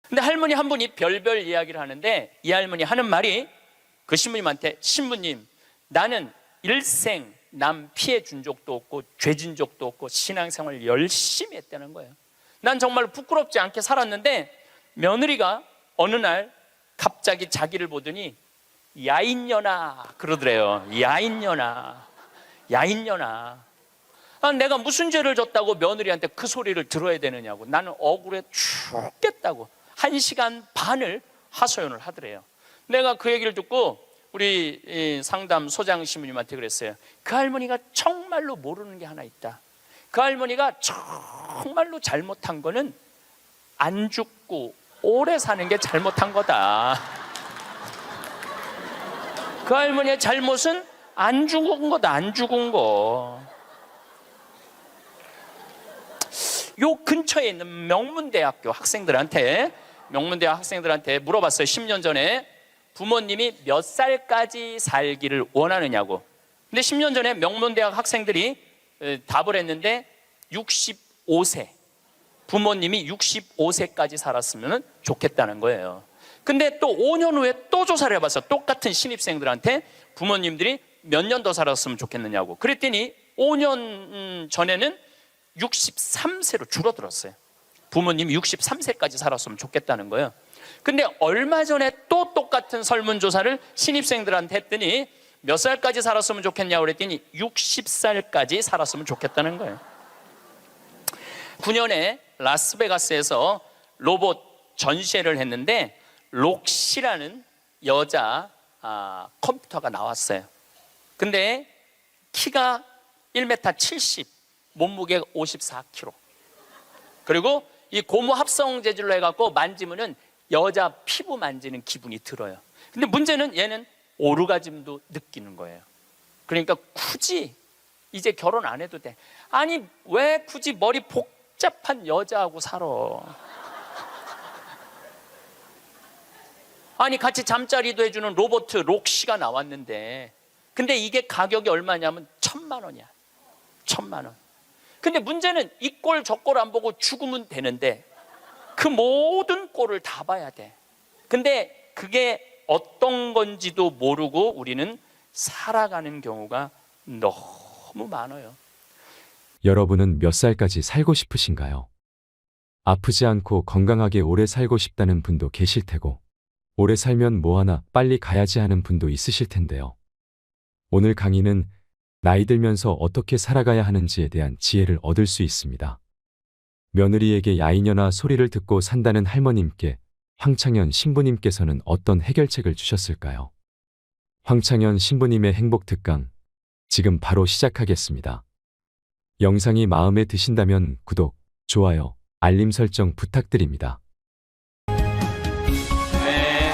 근데 할머니 한 분이 별별 이야기를 하는데, 이 할머니 하는 말이 그 신부님한테, 신부님, 나는 일생 남 피해 준 적도 없고 죄진 적도 없고 신앙생활 열심히 했다는 거예요. 난 정말 부끄럽지 않게 살았는데 며느리가 어느 날 갑자기 자기를 보더니 야인년아 그러더래요. 야인년아, 야인년아. 내가 무슨 죄를 졌다고 며느리한테 그 소리를 들어야 되느냐고. 나는 억울해 죽겠다고 1시간 반을 하소연을 하더래요. 내가 그 얘기를 듣고 우리 상담 소장 신부님한테 그랬어요. 그 할머니가 정말로 모르는 게 하나 있다. 그 할머니가 정말로 잘못한 거는 안 죽고 오래 사는 게 잘못한 거다. 그 할머니의 잘못은 안 죽은 거다. 안 죽은 거. 요 근처에 있는 명문대학교 학생들한테 물어봤어요. 10년 전에 부모님이 몇 살까지 살기를 원하느냐고. 근데 10년 전에 명문대학 학생들이 답을 했는데 65세, 부모님이 65세까지 살았으면 좋겠다는 거예요. 근데 또 5년 후에 또 조사를 해봤어. 똑같은 신입생들한테 부모님들이 몇 년 더 살았으면 좋겠느냐고. 그랬더니 5년 전에는 63세로 줄어들었어요. 부모님이 63세까지 살았으면 좋겠다는 거예요. 근데 얼마 전에 또 똑같은 설문조사를 신입생들한테 했더니 몇 살까지 살았으면 좋겠냐고 그랬더니 60살까지 살았으면 좋겠다는 거예요. 9년에 라스베가스에서 로봇 전시회를 했는데 록시라는 여자 컴퓨터가 나왔어요. 근데 키가 1m 70, 몸무게가 54kg. 그리고 이 고무 합성 재질로 해갖고 만지면은 여자 피부 만지는 기분이 들어요. 근데 문제는 얘는 오르가즘도 느끼는 거예요. 그러니까 굳이 이제 결혼 안 해도 돼. 아니 왜 굳이 머리 복잡한 여자하고 살아? 아니 같이 잠자리도 해주는 로봇 록시가 나왔는데, 근데 이게 가격이 얼마냐면 1,000만 원이야. 1,000만 원. 근데 문제는 이 꼴 저 꼴 안 보고 죽으면 되는데 그 모든 꼴을 다 봐야 돼. 근데 그게 어떤 건지도 모르고 우리는 살아가는 경우가 너무 많아요. 여러분은 몇 살까지 살고 싶으신가요? 아프지 않고 건강하게 오래 살고 싶다는 분도 계실 테고, 오래 살면 뭐하나 빨리 가야지 하는 분도 있으실 텐데요. 오늘 강의는 나이 들면서 어떻게 살아가야 하는지에 대한 지혜를 얻을 수 있습니다. 며느리에게 야이년아 소리를 듣고 산다는 할머님께 황창현 신부님께서는 어떤 해결책을 주셨을까요? 황창현 신부님의 행복 특강, 지금 바로 시작하겠습니다. 영상이 마음에 드신다면 구독, 좋아요, 알림 설정 부탁드립니다. 네.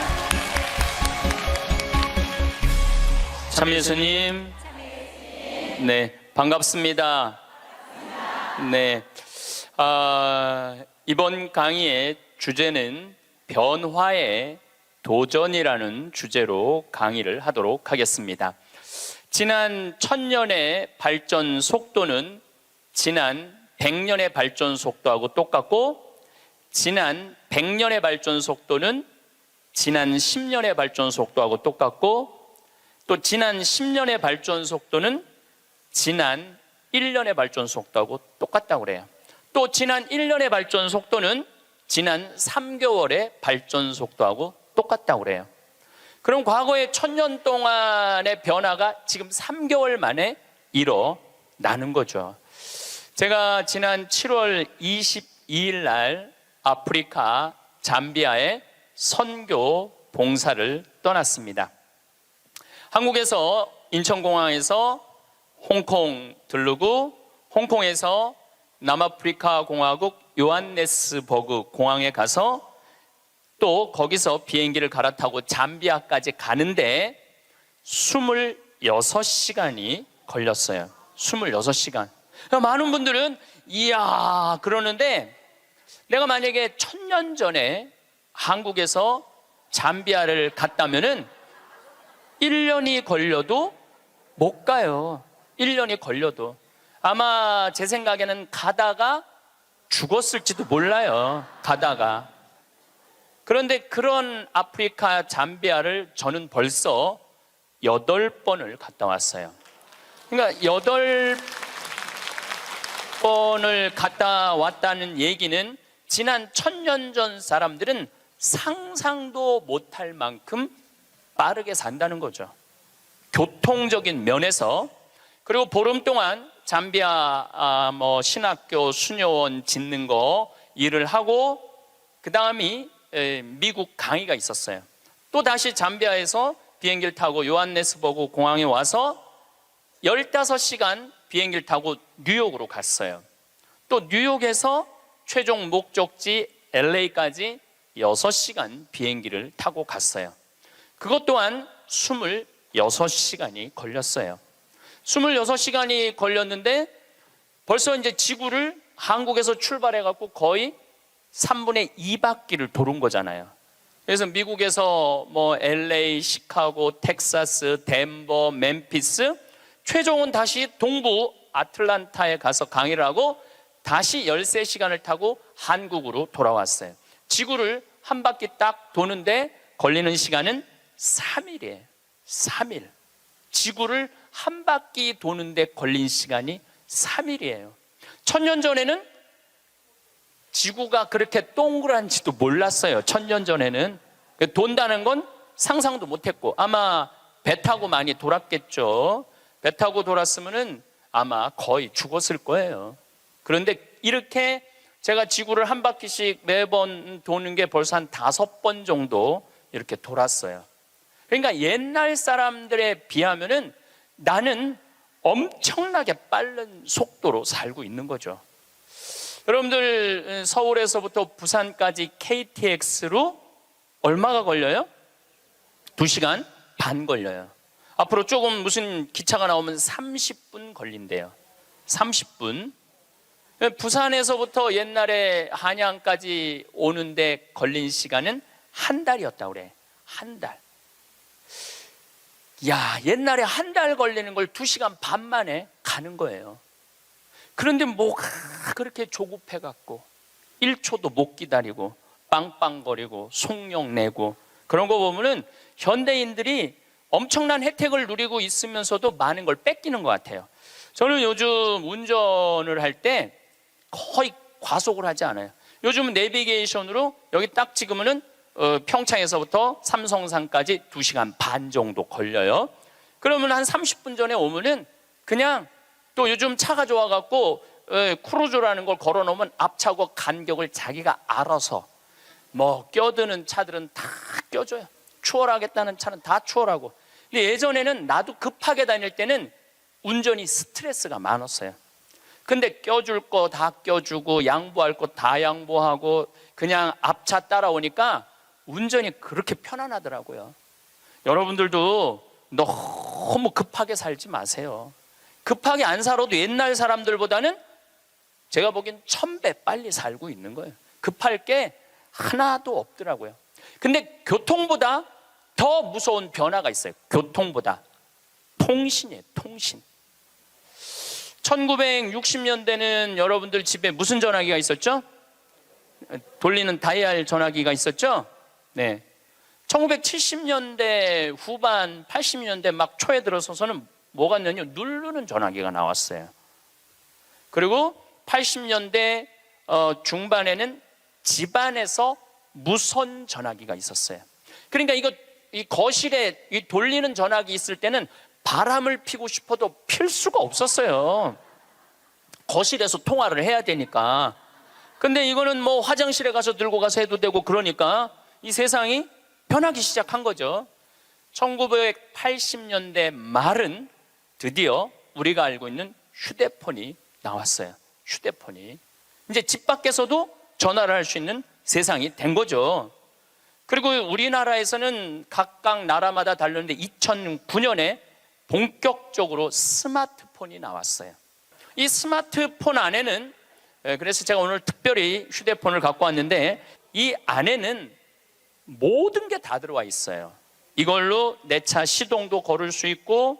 참예수님. 네, 반갑습니다. 네. 이번 강의의 주제는 변화의 도전이라는 주제로 강의를 하도록 하겠습니다. 지난 1000년의 발전 속도는 지난 100년의 발전 속도하고 똑같고, 지난 100년의 발전 속도는 지난 10년의 발전 속도하고 똑같고, 또 지난 10년의 발전 속도는 지난 1년의 발전 속도하고 똑같다고 그래요. 또 지난 1년의 발전 속도는 지난 3개월의 발전 속도하고 똑같다고 그래요. 그럼 과거의 1000년 동안의 변화가 지금 3개월 만에 일어나는 거죠. 제가 지난 7월 22일 날 아프리카 잠비아에 선교 봉사를 떠났습니다. 한국에서 인천공항에서 홍콩 들르고, 홍콩에서 남아프리카 공화국 요한네스버그 공항에 가서 또 거기서 비행기를 갈아타고 잠비아까지 가는데 26시간이 걸렸어요. 26시간. 많은 분들은 이야 그러는데, 내가 만약에 1000년 전에 한국에서 잠비아를 갔다면은 1년이 걸려도 못 가요. 1년이 걸려도. 아마 제 생각에는 가다가 죽었을지도 몰라요. 가다가. 그런데 그런 아프리카 잠비아를 저는 벌써 8번을 갔다 왔어요. 그러니까 8번을 갔다 왔다는 얘기는 지난 1000년 전 사람들은 상상도 못할 만큼 빠르게 산다는 거죠. 교통적인 면에서. 그리고 보름 동안 잠비아 신학교 수녀원 짓는 거 일을 하고, 그 다음이 미국 강의가 있었어요. 또 다시 잠비아에서 비행기를 타고 요하네스버그 공항에 와서 15시간 비행기를 타고 뉴욕으로 갔어요. 또 뉴욕에서 최종 목적지 LA까지 6시간 비행기를 타고 갔어요. 그것 또한 26시간이 걸렸어요. 26시간이 걸렸는데 벌써 이제 지구를 한국에서 출발해 갖고 거의 3분의 2바퀴를 도는 거잖아요. 그래서 미국에서 LA, 시카고, 텍사스, 덴버, 멤피스, 최종은 다시 동부 아틀란타에 가서 강의를 하고 다시 13시간을 타고 한국으로 돌아왔어요. 지구를 한 바퀴 딱 도는데 걸리는 시간은 3일이에요. 3일. 지구를 한 바퀴 도는데 걸린 시간이 3일이에요. 1000년 전에는 지구가 그렇게 동그란지도 몰랐어요. 1000년 전에는. 돈다는 건 상상도 못했고, 아마 배 타고 많이 돌았겠죠. 배 타고 돌았으면은 아마 거의 죽었을 거예요. 그런데 이렇게 제가 지구를 한 바퀴씩 매번 도는 게 벌써 한 5번 정도 이렇게 돌았어요. 그러니까 옛날 사람들에 비하면은 나는 엄청나게 빠른 속도로 살고 있는 거죠. 여러분들 서울에서부터 부산까지 KTX로 얼마가 걸려요? 2시간 반 걸려요. 앞으로 조금 무슨 기차가 나오면 30분 걸린대요. 30분. 부산에서부터 옛날에 한양까지 오는데 걸린 시간은 한 달이었다고 그래. 한 달. 야, 옛날에 한 달 걸리는 걸 2시간 반 만에 가는 거예요. 그런데 뭐가 그렇게 조급해갖고 1초도 못 기다리고 빵빵거리고 속력 내고 그런 거 보면은 현대인들이 엄청난 혜택을 누리고 있으면서도 많은 걸 뺏기는 것 같아요. 저는 요즘 운전을 할 때 거의 과속을 하지 않아요. 요즘은 내비게이션으로 여기 딱 찍으면은 평창에서부터 삼성산까지 2시간 반 정도 걸려요. 그러면 한 30분 전에 오면은 그냥 또 요즘 차가 좋아갖고 크루즈라는 걸 걸어놓으면 앞차고 간격을 자기가 알아서 껴드는 차들은 다 껴줘요. 추월하겠다는 차는 다 추월하고. 근데 예전에는 나도 급하게 다닐 때는 운전이 스트레스가 많았어요. 근데 껴줄 거 다 껴주고 양보할 거 다 양보하고 그냥 앞차 따라오니까 운전이 그렇게 편안하더라고요. 여러분들도 너무 급하게 살지 마세요. 급하게 안 살아도 옛날 사람들보다는 제가 보기엔 1000배 빨리 살고 있는 거예요. 급할 게 하나도 없더라고요. 근데 교통보다 더 무서운 변화가 있어요. 교통보다 통신이에요. 통신. 1960년대는 여러분들 집에 무슨 전화기가 있었죠? 돌리는 다이얼 전화기가 있었죠? 네. 1970년대 후반 80년대 막 초에 들어서서는 뭐가 있냐면 누르는 전화기가 나왔어요. 그리고 80년대 중반에는 집안에서 무선 전화기가 있었어요. 그러니까 이 거실에 이 돌리는 전화기 있을 때는 바람을 피고 싶어도 필 수가 없었어요. 거실에서 통화를 해야 되니까. 근데 이거는 화장실에 가서 들고 가서 해도 되고 그러니까 이 세상이 변하기 시작한 거죠. 1980년대 말은 드디어 우리가 알고 있는 휴대폰이 나왔어요. 휴대폰이. 이제 집 밖에서도 전화를 할 수 있는 세상이 된 거죠. 그리고 우리나라에서는 각각 나라마다 다르는데 2009년에 본격적으로 스마트폰이 나왔어요. 이 스마트폰 안에는, 그래서 제가 오늘 특별히 휴대폰을 갖고 왔는데 이 안에는 모든 게 다 들어와 있어요. 이걸로 내 차 시동도 걸을 수 있고,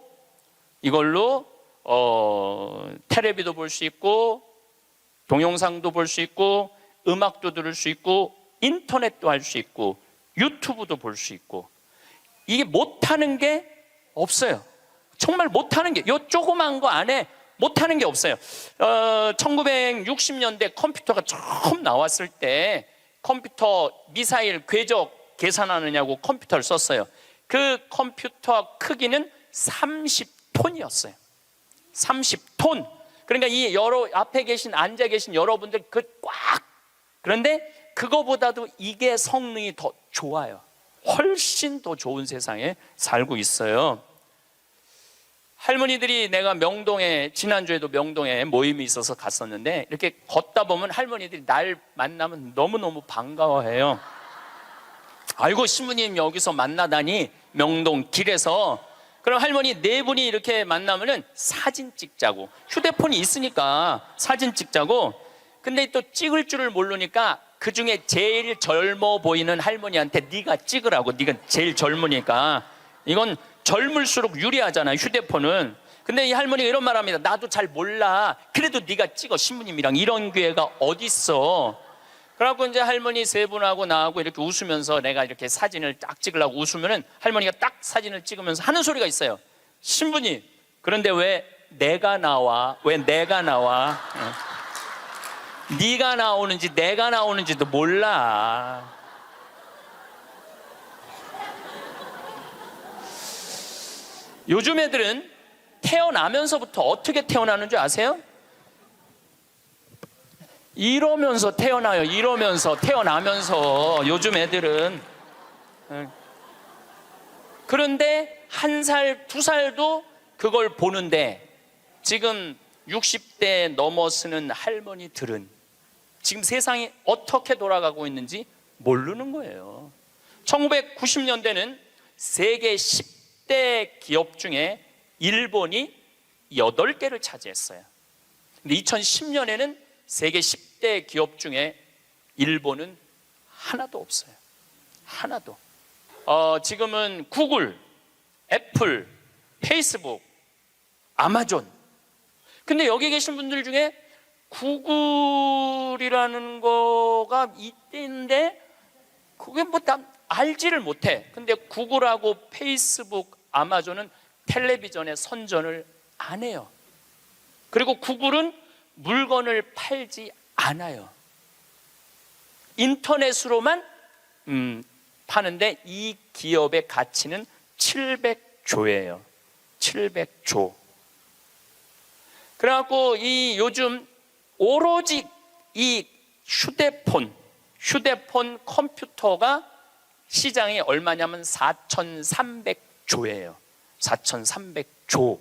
이걸로 텔레비도 볼 수 있고, 동영상도 볼 수 있고, 음악도 들을 수 있고, 인터넷도 할 수 있고, 유튜브도 볼 수 있고, 이게 못하는 게 없어요. 정말 못하는 게, 요 조그만 거 안에 못하는 게 없어요. 1960년대 컴퓨터가 처음 나왔을 때 컴퓨터 미사일 궤적 계산하느냐고 컴퓨터를 썼어요. 그 컴퓨터 크기는 30톤이었어요. 30톤. 그러니까 이 앞에 앉아 계신 여러분들 꽉. 그런데 그거보다도 이게 성능이 더 좋아요. 훨씬 더 좋은 세상에 살고 있어요. 할머니들이, 내가 명동에, 지난주에도 명동에 모임이 있어서 갔었는데, 이렇게 걷다 보면 할머니들이 날 만나면 너무너무 반가워해요. 아이고, 신부님 여기서 만나다니, 명동 길에서. 그럼 할머니 네 분이 이렇게 만나면은 사진 찍자고, 휴대폰이 있으니까 사진 찍자고. 근데 또 찍을 줄을 모르니까 그 중에 제일 젊어 보이는 할머니한테 네가 찍으라고, 네가 제일 젊으니까. 이건 젊을수록 유리하잖아요, 휴대폰은. 근데 이 할머니가 이런 말 합니다. 나도 잘 몰라. 그래도 네가 찍어, 신부님이랑. 이런 기회가 어딨어. 그래갖고 이제 할머니 세 분하고 나하고 이렇게 웃으면서 내가 이렇게 사진을 딱 찍으려고 웃으면은 할머니가 딱 사진을 찍으면서 하는 소리가 있어요. 신부님, 그런데 왜 내가 나와? 왜 내가 나와? 네가 나오는지 내가 나오는지도 몰라. 요즘 애들은 태어나면서부터 어떻게 태어나는 줄 아세요? 이러면서 태어나요. 이러면서, 태어나면서. 요즘 애들은. 그런데 1살, 2살도 그걸 보는데, 지금 60대 넘어서는 할머니들은 지금 세상이 어떻게 돌아가고 있는지 모르는 거예요. 1990년대는 세계 10대 기업 중에 일본이 8개를 차지했어요. 근데 2010년에는 세계 10대 기업 중에 일본은 하나도 없어요. 하나도. 지금은 구글, 애플, 페이스북, 아마존. 근데 여기 계신 분들 중에 구글이라는 거가 있는데 그게 뭐 다 알지를 못해. 근데 구글하고 페이스북, 아마존은 텔레비전에 선전을 안 해요. 그리고 구글은 물건을 팔지 않아요. 인터넷으로만 파는데 이 기업의 가치는 700조예요. 700조. 그래갖고 이 요즘 오로지 이 휴대폰 컴퓨터가 시장이 얼마냐면 4,300조예요. 4,300조.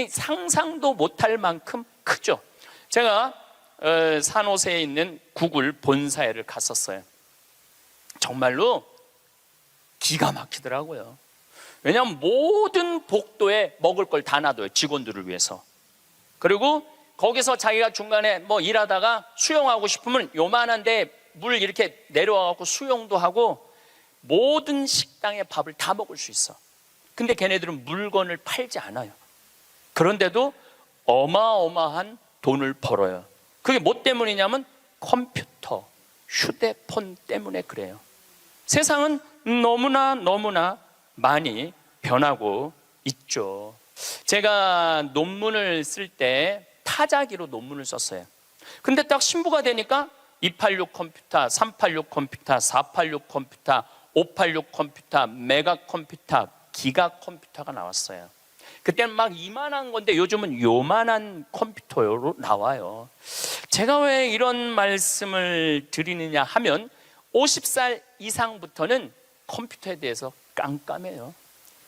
상상도 못할 만큼 크죠. 제가 산호세에 있는 구글 본사에를 갔었어요. 정말로 기가 막히더라고요. 왜냐하면 모든 복도에 먹을 걸 다 놔둬요. 직원들을 위해서. 그리고 거기서 자기가 중간에 뭐 일하다가 수영하고 싶으면 요만한데 물 이렇게 내려와갖고 수영도 하고 모든 식당의 밥을 다 먹을 수 있어. 근데 걔네들은 물건을 팔지 않아요. 그런데도 어마어마한 돈을 벌어요. 그게 뭐 때문이냐면 컴퓨터, 휴대폰 때문에 그래요. 세상은 너무나 많이 변하고 있죠. 제가 논문을 쓸 때 타자기로 논문을 썼어요. 근데 딱 신부가 되니까 286 컴퓨터, 386 컴퓨터, 486 컴퓨터, 586 컴퓨터, 메가 컴퓨터, 기가 컴퓨터가 나왔어요. 그때는 막 이만한 건데 요즘은 요만한 컴퓨터로 나와요. 제가 왜 이런 말씀을 드리느냐 하면 50살 이상부터는 컴퓨터에 대해서 깜깜해요.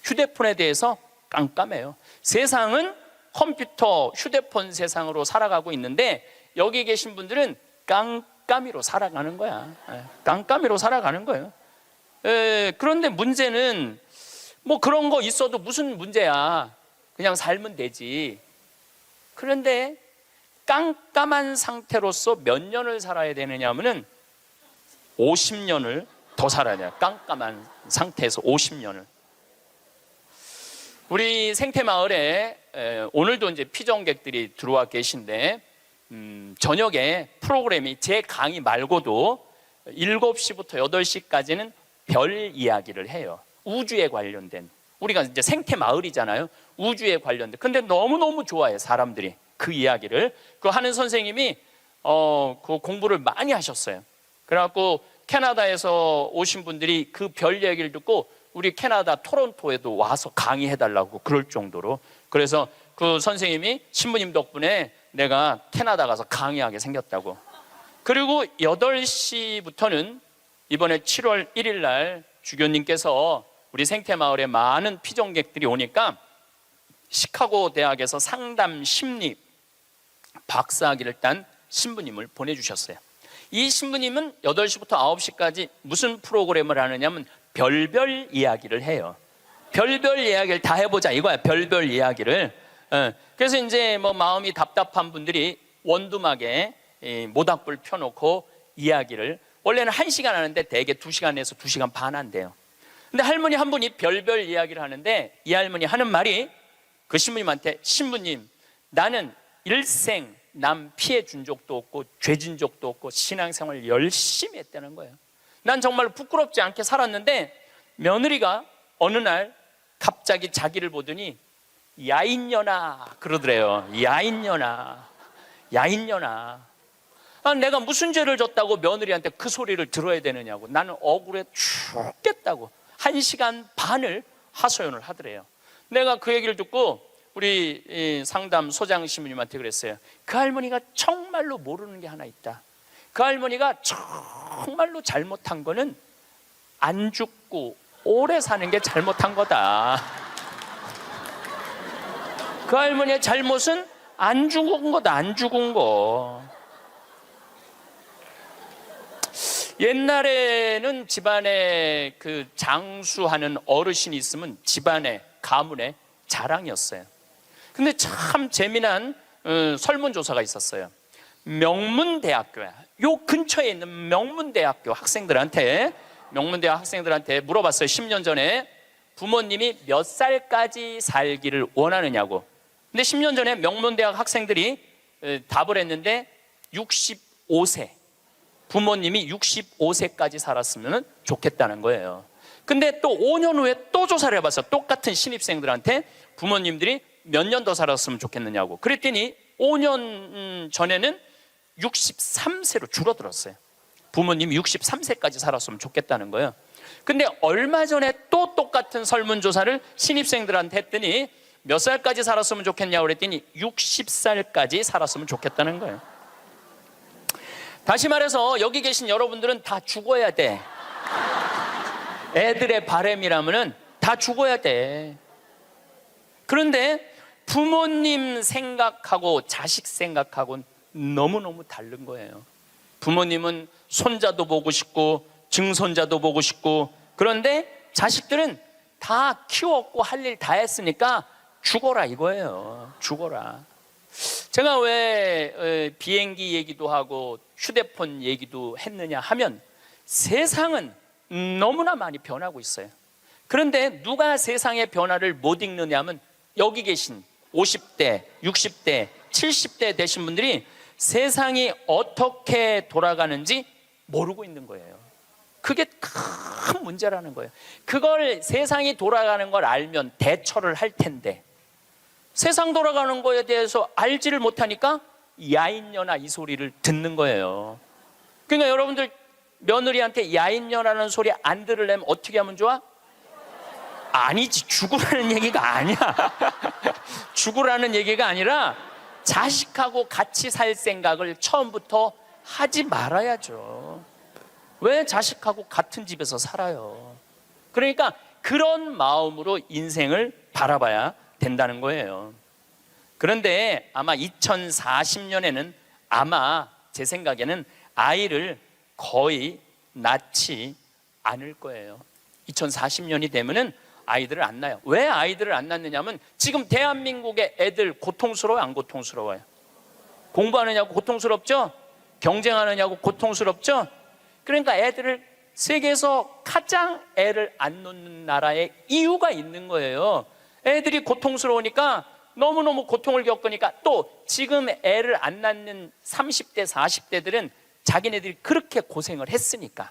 휴대폰에 대해서 깜깜해요. 세상은 컴퓨터, 휴대폰 세상으로 살아가고 있는데 여기 계신 분들은 깜깜이로 살아가는 거야. 깜깜이로 살아가는 거예요. 그런데 문제는 뭐 그런 거 있어도 무슨 문제야. 그냥 살면 되지. 그런데 깜깜한 상태로서 몇 년을 살아야 되느냐 하면은 50년을 더 살아야 돼요. 깜깜한 상태에서 50년을. 우리 생태마을에 오늘도 이제 피정객들이 들어와 계신데 저녁에 프로그램이 제 강의 말고도 7시부터 8시까지는 별 이야기를 해요. 우주에 관련된. 우리가 이제 생태 마을이잖아요. 우주에 관련된. 근데 너무너무 좋아해 사람들이 그 이야기를. 그 하는 선생님이 그 공부를 많이 하셨어요. 그래갖고 캐나다에서 오신 분들이 그 별 이야기를 듣고 우리 캐나다 토론토에도 와서 강의해달라고 그럴 정도로. 그래서 그 선생님이 신부님 덕분에 내가 캐나다 가서 강의하게 생겼다고. 그리고 8시부터는 이번에 7월 1일 날 주교님께서 우리 생태마을에 많은 피정객들이 오니까 시카고 대학에서 상담 심리 박사학위를 딴 신부님을 보내주셨어요. 이 신부님은 8시부터 9시까지 무슨 프로그램을 하느냐면 별별 이야기를 해요. 별별 이야기를 다 해보자 이거야. 별별 이야기를. 그래서 이제 뭐 마음이 답답한 분들이 원두막에 모닥불 펴놓고 이야기를, 원래는 1시간 하는데 대개 2시간에서 2시간 반 한대요. 근데 할머니 한 분이 별별 이야기를 하는데 이 할머니 하는 말이 그 신부님한테, 신부님, 나는 일생 남 피해 준 적도 없고 죄진 적도 없고 신앙생활 열심히 했다는 거예요. 난 정말 부끄럽지 않게 살았는데 며느리가 어느 날 갑자기 자기를 보더니 야인년아 그러더래요. 야인년아, 야인년아. 내가 무슨 죄를 졌다고 며느리한테 그 소리를 들어야 되느냐고. 나는 억울해 죽겠다고 1시간 반을 하소연을 하더래요. 내가 그 얘기를 듣고 우리 상담 소장 신부님한테 그랬어요. 그 할머니가 정말로 모르는 게 하나 있다. 그 할머니가 정말로 잘못한 거는 안 죽고 오래 사는 게 잘못한 거다. 그 할머니의 잘못은 안 죽은 거다. 안 죽은 거. 옛날에는 집안에 그 장수하는 어르신이 있으면 집안에 가문의 자랑이었어요. 근데 참 재미난 설문조사가 있었어요. 명문대학교야. 요 근처에 있는 명문대학교 학생들한테 물어봤어요. 10년 전에 부모님이 몇 살까지 살기를 원하느냐고. 근데 10년 전에 명문대학 학생들이 답을 했는데 65세. 부모님이 65세까지 살았으면 좋겠다는 거예요. 근데 또 5년 후에 또 조사를 해봤어. 똑같은 신입생들한테 부모님들이 몇 년 더 살았으면 좋겠느냐고. 그랬더니 5년 전에는 63세로 줄어들었어요. 부모님이 63세까지 살았으면 좋겠다는 거예요. 근데 얼마 전에 또 똑같은 설문조사를 신입생들한테 했더니 몇 살까지 살았으면 좋겠냐고 그랬더니 60살까지 살았으면 좋겠다는 거예요. 다시 말해서 여기 계신 여러분들은 다 죽어야 돼. 애들의 바람이라면은 다 죽어야 돼. 그런데 부모님 생각하고 자식 생각하고는 너무너무 다른 거예요. 부모님은 손자도 보고 싶고 증손자도 보고 싶고, 그런데 자식들은 다 키웠고 할 일 다 했으니까 죽어라 이거예요. 죽어라. 제가 왜 비행기 얘기도 하고 휴대폰 얘기도 했느냐 하면 세상은 너무나 많이 변하고 있어요. 그런데 누가 세상의 변화를 못 읽느냐 하면 여기 계신 50대, 60대, 70대 되신 분들이 세상이 어떻게 돌아가는지 모르고 있는 거예요. 그게 큰 문제라는 거예요. 그걸 세상이 돌아가는 걸 알면 대처를 할 텐데 세상 돌아가는 거에 대해서 알지를 못하니까 야인년아 이 소리를 듣는 거예요. 그러니까 여러분들 며느리한테 야인년아라는 소리 안 들으려면 어떻게 하면 좋아? 아니지, 죽으라는 얘기가 아니야. 죽으라는 얘기가 아니라 자식하고 같이 살 생각을 처음부터 하지 말아야죠. 왜 자식하고 같은 집에서 살아요? 그러니까 그런 마음으로 인생을 바라봐야 된다는 거예요. 그런데 아마 2040년에는 아마 제 생각에는 아이를 거의 낳지 않을 거예요. 2040년이 되면은 아이들을 안 낳아요. 왜 아이들을 안 낳느냐면 지금 대한민국의 애들 고통스러워요, 안 고통스러워요? 공부하느냐고 고통스럽죠? 경쟁하느냐고 고통스럽죠? 그러니까 애들을 세계에서 가장 애를 안 놓는 나라에 이유가 있는 거예요. 애들이 고통스러우니까 너무너무 고통을 겪으니까 또 지금 애를 안 낳는 30대, 40대들은 자기네들이 그렇게 고생을 했으니까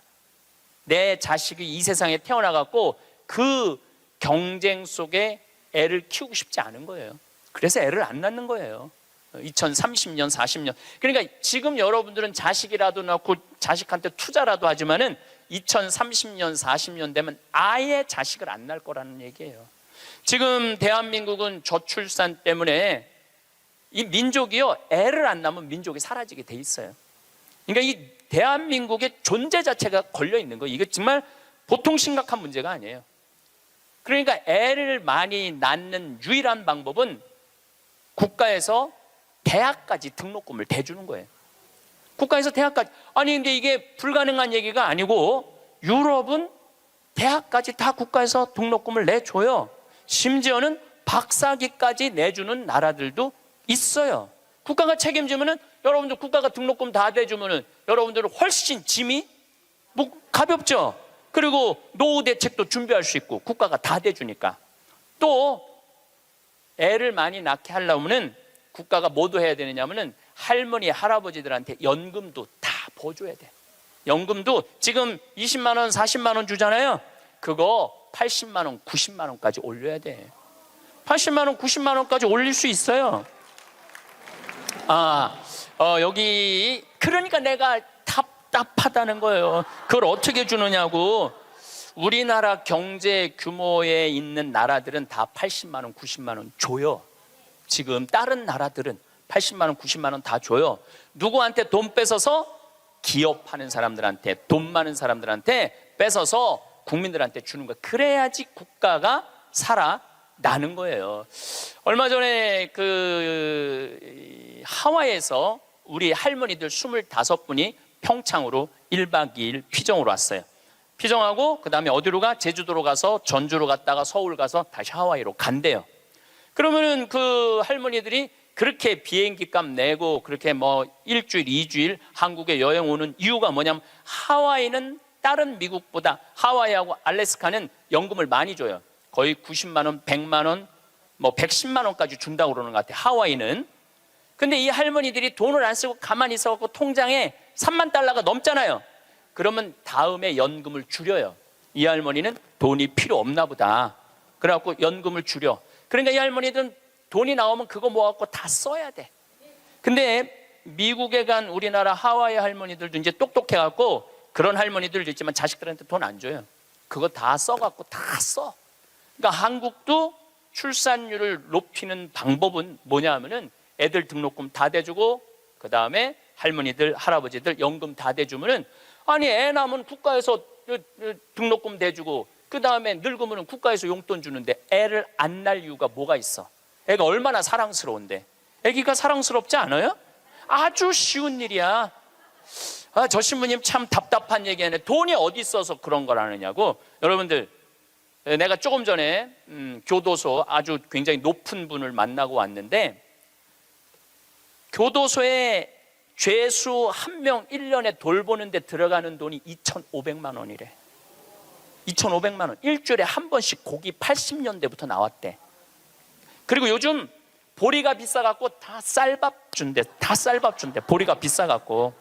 내 자식이 이 세상에 태어나갖고 그 경쟁 속에 애를 키우고 싶지 않은 거예요. 그래서 애를 안 낳는 거예요. 2030년, 40년. 그러니까 지금 여러분들은 자식이라도 낳고 자식한테 투자라도 하지만은 2030년, 40년 되면 아예 자식을 안 낳을 거라는 얘기예요. 지금 대한민국은 저출산 때문에 이 민족이요, 애를 안 낳으면 민족이 사라지게 돼 있어요. 그러니까 이 대한민국의 존재 자체가 걸려 있는 거예요. 이게 정말 보통 심각한 문제가 아니에요. 그러니까 애를 많이 낳는 유일한 방법은 국가에서 대학까지 등록금을 대주는 거예요. 국가에서 대학까지. 아니 근데 이게 불가능한 얘기가 아니고 유럽은 대학까지 다 국가에서 등록금을 내줘요. 심지어는 박사기까지 내주는 나라들도 있어요. 국가가 책임지면은, 여러분들 국가가 등록금 다 대주면은 여러분들은 훨씬 짐이 가볍죠. 그리고 노후 대책도 준비할 수 있고 국가가 다 대주니까. 또 애를 많이 낳게 하려면은 국가가 뭐도 해야 되느냐면은 할머니 할아버지들한테 연금도 다 보줘야 돼. 연금도 지금 20만 원 40만 원 주잖아요. 그거 80만 원 90만 원까지 올려야 돼. 80만 원 90만 원까지 올릴 수 있어요. 여기 그러니까 내가 답답하다는 거예요. 그걸 어떻게 주느냐고. 우리나라 경제 규모에 있는 나라들은 다 80만 원 90만 원 줘요. 지금 다른 나라들은 80만 원 90만 원 다 줘요. 누구한테 돈 뺏어서? 기업하는 사람들한테, 돈 많은 사람들한테 뺏어서 국민들한테 주는 거예요. 그래야지 국가가 살아나는 거예요. 얼마 전에 하와이에서 우리 할머니들 25분이 평창으로 1박 2일 피정으로 왔어요. 피정하고 그 다음에 어디로 가? 제주도로 가서 전주로 갔다가 서울 가서 다시 하와이로 간대요. 그러면은 그 할머니들이 그렇게 비행기 값 내고 그렇게 뭐 일주일, 2주일 한국에 여행 오는 이유가 뭐냐면, 하와이는 다른 미국보다, 하와이하고 알래스카는 연금을 많이 줘요. 거의 90만 원, 100만 원, 뭐 110만 원까지 준다고 그러는 것 같아요, 하와이는. 근데 이 할머니들이 돈을 안 쓰고 가만히 있어갖고 통장에 3만 달러가 넘잖아요. 그러면 다음에 연금을 줄여요. 이 할머니는 돈이 필요 없나 보다. 그래갖고 연금을 줄여. 그러니까 이 할머니들은 돈이 나오면 그거 모아갖고 다 써야 돼. 근데 미국에 간 우리나라 하와이 할머니들도 이제 똑똑해갖고, 그런 할머니들도 있지만 자식들한테 돈 안 줘요. 그거 다 써갖고 다 써. 그러니까 한국도 출산율을 높이는 방법은 뭐냐 하면은 애들 등록금 다 대주고, 그 다음에 할머니들 할아버지들 연금 다 대주면은, 아니 애 낳으면 국가에서 등록금 대주고 그 다음에 늙으면 국가에서 용돈 주는데 애를 안 낳을 이유가 뭐가 있어? 애가 얼마나 사랑스러운데. 애기가 사랑스럽지 않아요? 아주 쉬운 일이야. 저 신부님 참 답답한 얘기하네. 돈이 어디 있어서 그런 걸 하느냐고. 여러분들, 내가 조금 전에 교도소 아주 굉장히 높은 분을 만나고 왔는데, 교도소에 죄수 한 명 1년에 돌보는 데 들어가는 돈이 2,500만 원이래. 2,500만 원. 일주일에 한 번씩 고기 80년대부터 나왔대. 그리고 요즘 보리가 비싸갖고 다 쌀밥 준대. 보리가 비싸갖고.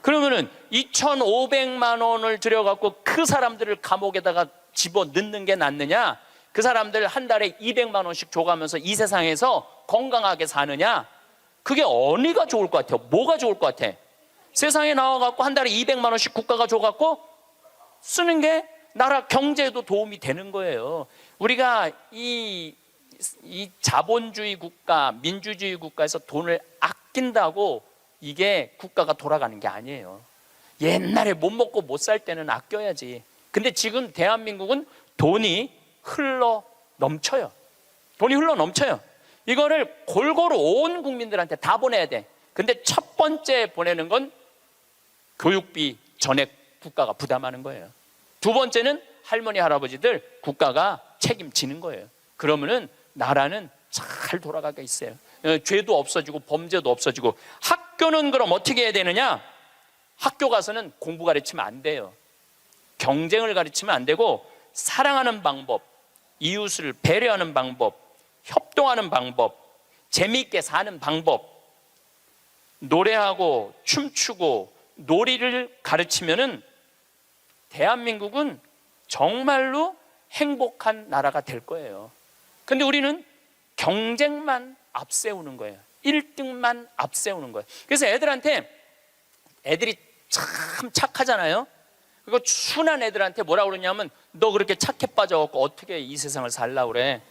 그러면은 2,500만 원을 들여갖고 그 사람들을 감옥에다가 집어 넣는 게 낫느냐? 그 사람들 한 달에 200만 원씩 줘가면서 이 세상에서 건강하게 사느냐? 그게 어디가 좋을 것 같아요? 뭐가 좋을 것 같아? 세상에 나와갖고 한 달에 200만 원씩 국가가 줘갖고 쓰는 게 나라 경제에도 도움이 되는 거예요. 우리가 이 자본주의 국가, 민주주의 국가에서 돈을 아낀다고 이게 국가가 돌아가는 게 아니에요. 옛날에 못 먹고 못 살 때는 아껴야지. 근데 지금 대한민국은 돈이 흘러 넘쳐요. 이거를 골고루 온 국민들한테 다 보내야 돼. 근데 첫 번째 보내는 건 교육비 전액 국가가 부담하는 거예요. 두 번째는 할머니 할아버지들 국가가 책임지는 거예요. 그러면은 나라는 잘 돌아가게 있어요. 죄도 없어지고 범죄도 없어지고. 학교는 그럼 어떻게 해야 되느냐? 학교 가서는 공부 가르치면 안 돼요. 경쟁을 가르치면 안 되고, 사랑하는 방법, 이웃을 배려하는 방법, 협동하는 방법, 재미있게 사는 방법, 노래하고 춤추고 놀이를 가르치면은 대한민국은 정말로 행복한 나라가 될 거예요. 근데 우리는 경쟁만 앞세우는 거예요. 1등만 앞세우는 거예요. 그래서 애들이 참 착하잖아요. 그리고 순한 애들한테 뭐라 그러냐면 너 그렇게 착해 빠져갖고 어떻게 이 세상을 살라 그래.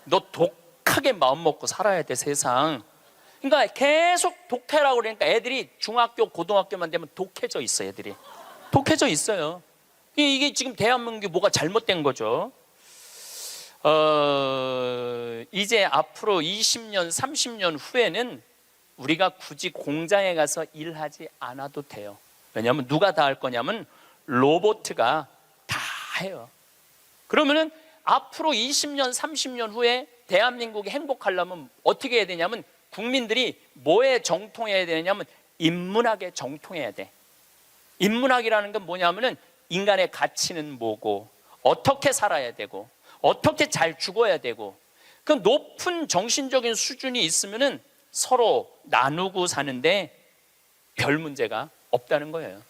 너 독하게 마음 먹고 살아야 돼 세상. 그러니까 계속 독해라고 그러니까 애들이 중학교 고등학교만 되면 독해져 있어. 애들이 독해져 있어요. 이게 지금 대한민국이 뭐가 잘못된 거죠. 이제 앞으로 20년 30년 후에는 우리가 굳이 공장에 가서 일하지 않아도 돼요. 왜냐하면 누가 다 할 거냐면 로봇가 다 해요. 그러면은 앞으로 20년 30년 후에 대한민국이 행복하려면 어떻게 해야 되냐면 국민들이 뭐에 정통해야 되냐면 인문학에 정통해야 돼. 인문학이라는 건 뭐냐면은 인간의 가치는 뭐고 어떻게 살아야 되고 어떻게 잘 죽어야 되고 그 높은 정신적인 수준이 있으면은 서로 나누고 사는데 별 문제가 없다는 거예요.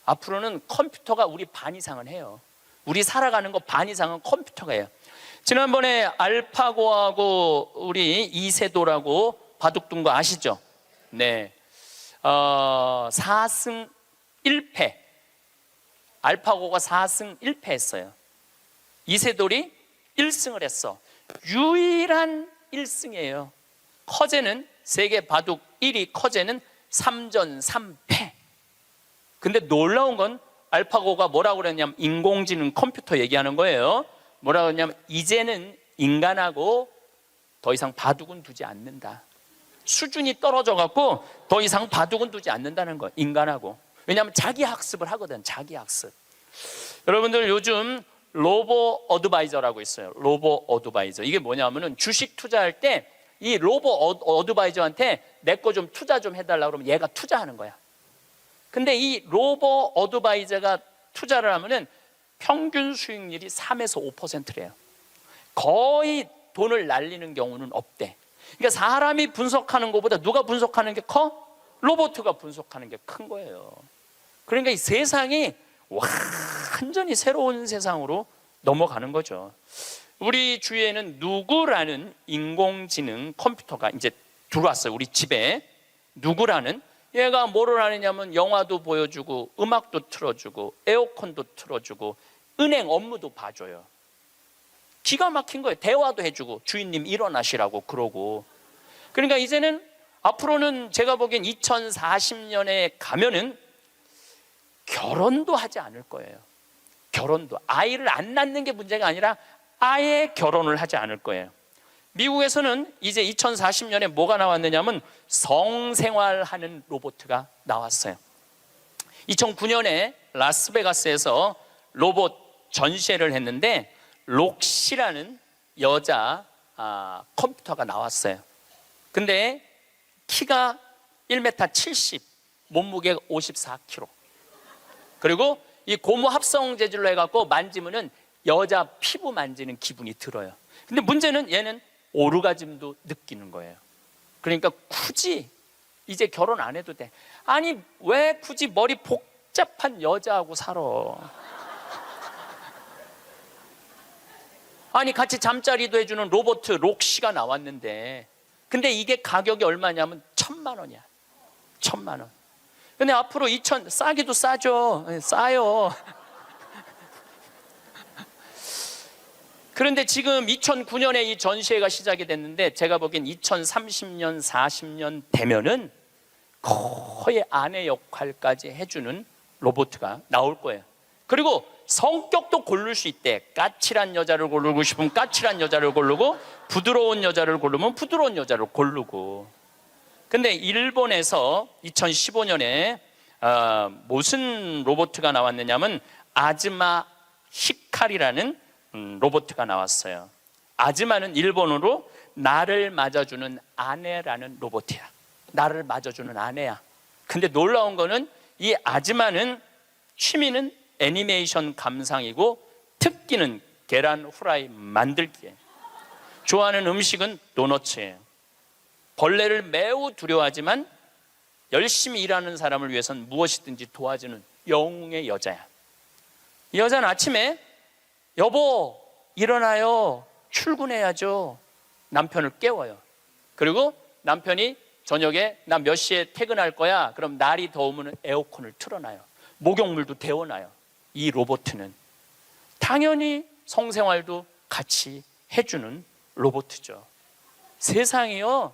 앞으로는 컴퓨터가 우리 반 이상은 해요. 우리 살아가는 거 반 이상은 컴퓨터가 해요. 지난번에 알파고하고 우리 이세돌하고 바둑 둔 거 아시죠? 네. 4승 1패. 알파고가 4승 1패 했어요. 이세돌이 1승을 했어. 유일한 1승이에요. 커제는 세계 바둑 1위 커제는 3전 3패. 근데 놀라운 건 알파고가 뭐라고 그랬냐면 인공지능 컴퓨터 얘기하는 거예요. 뭐라고 그랬냐면 이제는 인간하고 더 이상 바둑은 두지 않는다. 수준이 떨어져 갖고 더 이상 바둑은 두지 않는다는 거예요. 인간하고. 왜냐하면 자기 학습을 하거든. 자기 학습. 여러분들 요즘 로보 어드바이저라고 있어요. 로보 어드바이저. 이게 뭐냐면은 주식 투자할 때 이 로보 어드바이저한테 내 거 좀 투자 좀 해달라고 그러면 얘가 투자하는 거야. 근데 이 로보 어드바이저가 투자를 하면은 평균 수익률이 3에서 5%래요. 거의 돈을 날리는 경우는 없대. 그러니까 사람이 분석하는 것보다 누가 분석하는 게 커? 로봇가 분석하는 게 큰 거예요. 그러니까 이 세상이 완전히 새로운 세상으로 넘어가는 거죠. 우리 주위에는 누구라는 인공지능 컴퓨터가 이제 들어왔어요. 우리 집에. 누구라는? 얘가 뭐를 하느냐면 영화도 보여주고 음악도 틀어주고 에어컨도 틀어주고 은행 업무도 봐줘요. 기가 막힌 거예요. 대화도 해주고 주인님 일어나시라고 그러고. 그러니까 이제는 앞으로는 제가 보기엔 2040년에 가면은 결혼도 하지 않을 거예요. 결혼도. 아이를 안 낳는 게 문제가 아니라 아예 결혼을 하지 않을 거예요. 미국에서는 이제 2040년에 뭐가 나왔느냐면 성생활하는 로봇가 나왔어요. 2009년에 라스베가스에서 로봇 전시회를 했는데 록시라는 여자 컴퓨터가 나왔어요. 근데 키가 1m 70, 몸무게가 54kg. 그리고 이 고무 합성 재질로 해갖고 만지면은 여자 피부 만지는 기분이 들어요. 근데 문제는 얘는 오르가즘도 느끼는 거예요. 그러니까 굳이 이제 결혼 안 해도 돼. 아니 왜 굳이 머리 복잡한 여자하고 살아? 아니 같이 잠자리도 해주는 로봇 록시가 나왔는데 근데 이게 가격이 얼마냐면 1,000만 원이야. 1,000만 원. 근데 앞으로 싸기도 싸죠. 싸요. 그런데 지금 2009년에 이 전시회가 시작이 됐는데 제가 보기엔 2030년, 40년 되면은 거의 아내 역할까지 해주는 로봇가 나올 거예요. 그리고 성격도 고를 수 있대. 까칠한 여자를 고르고 싶으면 까칠한 여자를 고르고 부드러운 여자를 고르면 부드러운 여자를 고르고. 근데 일본에서 2015년에 무슨 로봇가 나왔느냐면 아즈마 히카리라는 로봇가 나왔어요. 아즈마는 일본어로 나를 맞아주는 아내라는 로봇이야. 나를 맞아주는 아내야. 근데 놀라운 거는 이 아즈마는 취미는 애니메이션 감상이고 특기는 계란 후라이 만들기예요. 좋아하는 음식은 도너츠예요. 벌레를 매우 두려워하지만 열심히 일하는 사람을 위해서는 무엇이든지 도와주는 영웅의 여자야. 이 여자는 아침에 여보 일어나요, 출근해야죠. 남편을 깨워요. 그리고 남편이 저녁에 나 몇 시에 퇴근할 거야. 그럼 날이 더우면 에어컨을 틀어놔요. 목욕물도 데워놔요. 이 로봇은 당연히 성생활도 같이 해주는 로봇이죠. 세상이요.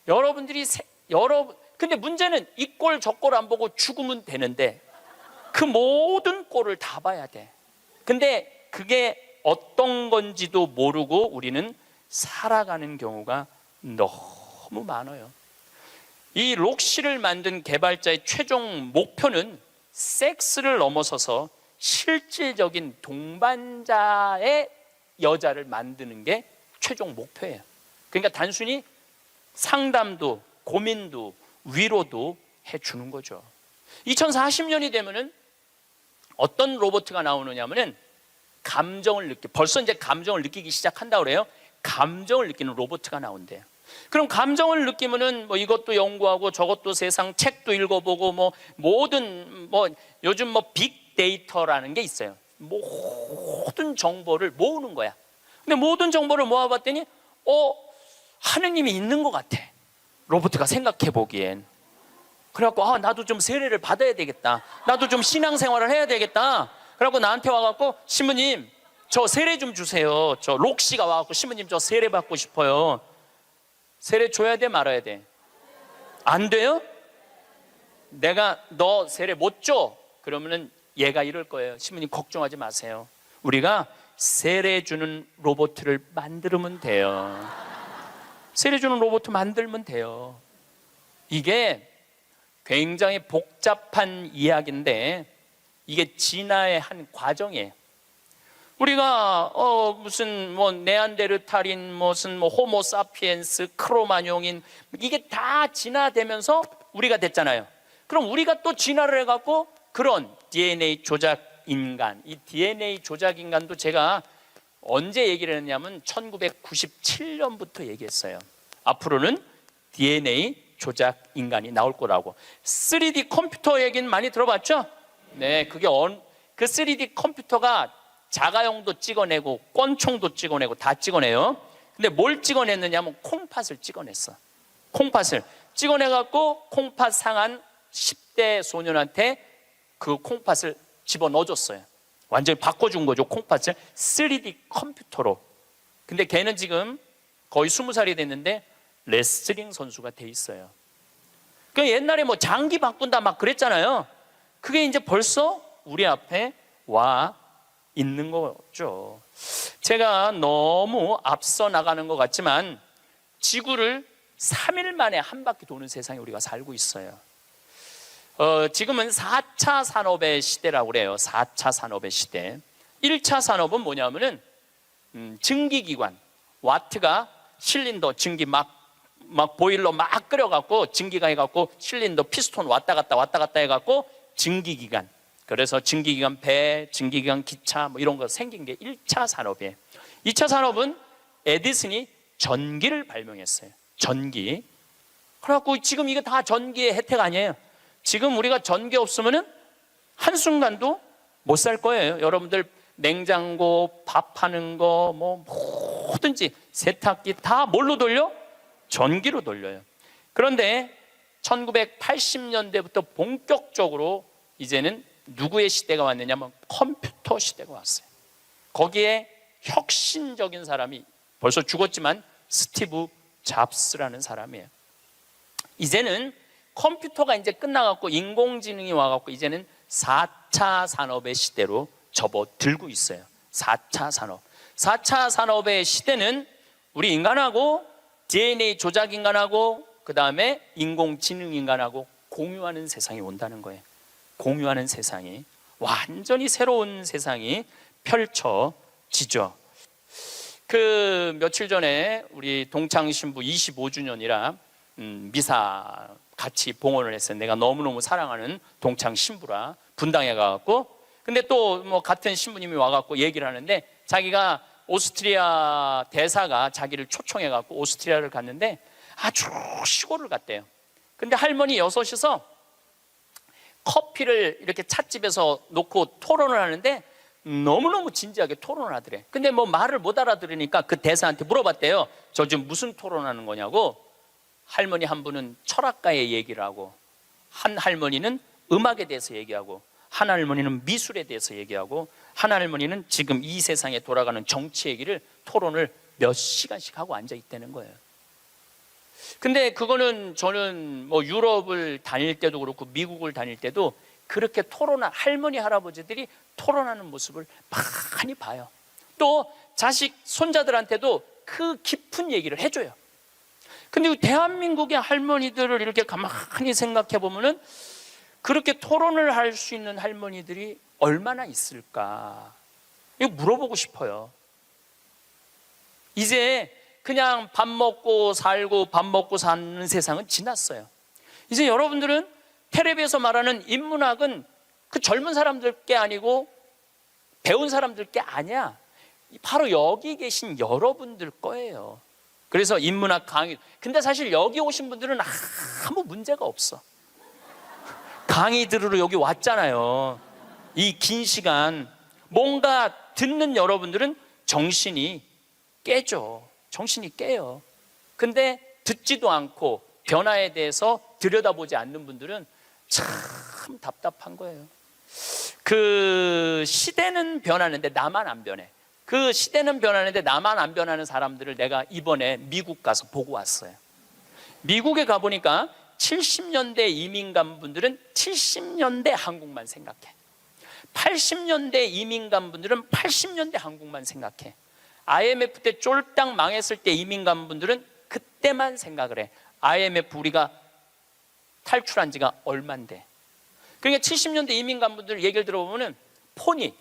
여러분들이 근데 문제는 이 꼴 저 꼴 안 보고 죽으면 되는데 그 모든 꼴을 다 봐야 돼. 근데 그게 어떤 건지도 모르고 우리는 살아가는 경우가 너무 많아요. 이 록시를 만든 개발자의 최종 목표는 섹스를 넘어서서 실질적인 동반자의 여자를 만드는 게 최종 목표예요. 그러니까 단순히 상담도 고민도 위로도 해주는 거죠. 2040년이 되면은 어떤 로봇가 나오느냐면은 벌써 이제 감정을 느끼기 시작한다고 그래요. 감정을 느끼는 로봇가 나온대요. 그럼 감정을 느끼면은 뭐 이것도 연구하고 저것도 세상 책도 읽어보고 뭐 모든 요즘 빅데이터라는 게 있어요. 모든 정보를 모으는 거야. 근데 모든 정보를 모아봤더니 하느님이 있는 것 같아. 로봇가 생각해 보기엔. 그래갖고 나도 좀 세례를 받아야 되겠다. 나도 좀 신앙생활을 해야 되겠다. 그래갖고 나한테 와갖고 신부님 저 세례 좀 주세요. 저 록시가 와갖고 신부님 저 세례 받고 싶어요. 세례 줘야 돼 말아야 돼? 안 돼요? 내가 너 세례 못 줘? 그러면은 얘가 이럴 거예요. 신부님 걱정하지 마세요. 우리가 세례 주는 로봇을 만들면 돼요. 세례 주는 로봇 만들면 돼요. 이게 굉장히 복잡한 이야기인데 이게 진화의 한 과정이에요. 우리가 무슨 네안데르탈인 무슨 호모사피엔스 크로마뇽인 이게 다 진화되면서 우리가 됐잖아요. 그럼 우리가 또 진화를 해갖고 그런 DNA 조작 인간, 이 DNA 조작 인간도 제가 언제 얘기를 했냐면 1997년부터 얘기했어요. 앞으로는 DNA 조작 인간이 나올 거라고. 3D 컴퓨터 얘기는 많이 들어봤죠? 네, 그게 그 3D 컴퓨터가 자가용도 찍어내고 권총도 찍어내고 다 찍어내요. 근데 뭘 찍어냈느냐면 콩팥을 찍어냈어. 콩팥을 찍어내갖고 콩팥 상한 10대 소년한테 그 콩팥을 집어넣어줬어요. 완전히 바꿔준 거죠. 콩팥을 3D 컴퓨터로. 근데 걔는 지금 거의 20살이 됐는데 레슬링 선수가 돼 있어요. 그 옛날에 장기 바꾼다 막 그랬잖아요. 그게 이제 벌써 우리 앞에 와 있는 거죠. 제가 너무 앞서 나가는 것 같지만 지구를 3일 만에 한 바퀴 도는 세상에 우리가 살고 있어요. 지금은 4차 산업의 시대라고 그래요. 4차 산업의 시대. 1차 산업은 뭐냐면은 증기기관, 와트가 실린더 증기 막 보일러 막 끓여갖고 증기가 해갖고 실린더 피스톤 왔다 갔다 해갖고 증기기관. 그래서 증기기관 배, 증기기관 기차 이런 거 생긴 게 1차 산업이에요. 2차 산업은 에디슨이 전기를 발명했어요. 전기. 그래갖고 지금 이거 다 전기의 혜택 아니에요. 지금 우리가 전기 없으면은 한순간도 못 살 거예요. 여러분들 냉장고, 밥하는 거, 뭐든지 세탁기 다 뭘로 돌려? 전기로 돌려요. 그런데 1980년대부터 본격적으로 이제는 누구의 시대가 왔느냐면 컴퓨터 시대가 왔어요. 거기에 혁신적인 사람이 벌써 죽었지만 스티브 잡스라는 사람이에요. 이제는 컴퓨터가 이제 끝나갖고 인공지능이 와갖고 이제는 4차 산업의 시대로 접어들고 있어요. 4차 산업. 4차 산업의 시대는 우리 인간하고 DNA 조작 인간하고 그 다음에 인공지능 인간하고 공유하는 세상이 온다는 거예요. 공유하는 세상이 완전히 새로운 세상이 펼쳐지죠. 그 며칠 전에 우리 동창 신부 25주년이라 미사 같이 봉헌을 했어요. 내가 너무너무 사랑하는 동창 신부라 분당에 가갖고 근데 또 같은 신부님이 와갖고 얘기를 하는데 자기가 오스트리아 대사가 자기를 초청해갖고 오스트리아를 갔는데 아주 시골을 갔대요. 근데 할머니 6이서 커피를 이렇게 찻집에서 놓고 토론을 하는데 너무너무 진지하게 토론을 하더래. 근데 뭐 말을 못 알아들으니까 그 대사한테 물어봤대요. 저 지금 무슨 토론하는 거냐고. 할머니 한 분은 철학가의 얘기를 하고, 한 할머니는 음악에 대해서 얘기하고, 한 할머니는 미술에 대해서 얘기하고, 한 할머니는 지금 이 세상에 돌아가는 정치 얘기를 토론을 몇 시간씩 하고 앉아 있다는 거예요. 근데 그거는 저는 뭐 유럽을 다닐 때도 그렇고 미국을 다닐 때도 그렇게 토론한 할머니 할아버지들이 토론하는 모습을 많이 봐요. 또 자식 손자들한테도 그 깊은 얘기를 해줘요. 근데 대한민국의 할머니들을 이렇게 가만히 생각해 보면은 그렇게 토론을 할 수 있는 할머니들이 얼마나 있을까? 이거 물어보고 싶어요. 이제 그냥 밥 먹고 살고 밥 먹고 사는 세상은 지났어요. 이제 여러분들은 텔레비에서 말하는 인문학은 그 젊은 사람들 게 아니고 배운 사람들 게 아니야. 바로 여기 계신 여러분들 거예요. 그래서 인문학 강의. 근데 사실 여기 오신 분들은 아무 문제가 없어. 강의 들으러 여기 왔잖아요. 이 긴 시간 뭔가 듣는 여러분들은 정신이 깨죠. 정신이 깨요. 근데 듣지도 않고 변화에 대해서 들여다보지 않는 분들은 참 답답한 거예요. 그 시대는 변하는데 나만 안 변해. 그 시대는 변하는데 나만 안 변하는 사람들을 내가 이번에 미국 가서 보고 왔어요. 미국에 가보니까 70년대 이민 간 분들은 70년대 한국만 생각해. 80년대 이민 간 분들은 80년대 한국만 생각해. IMF 때 쫄딱 망했을 때 이민 간 분들은 그때만 생각을 해. IMF 우리가 탈출한 지가 얼만데. 그러니까 70년대 이민 간 분들 얘기를 들어보면 폰이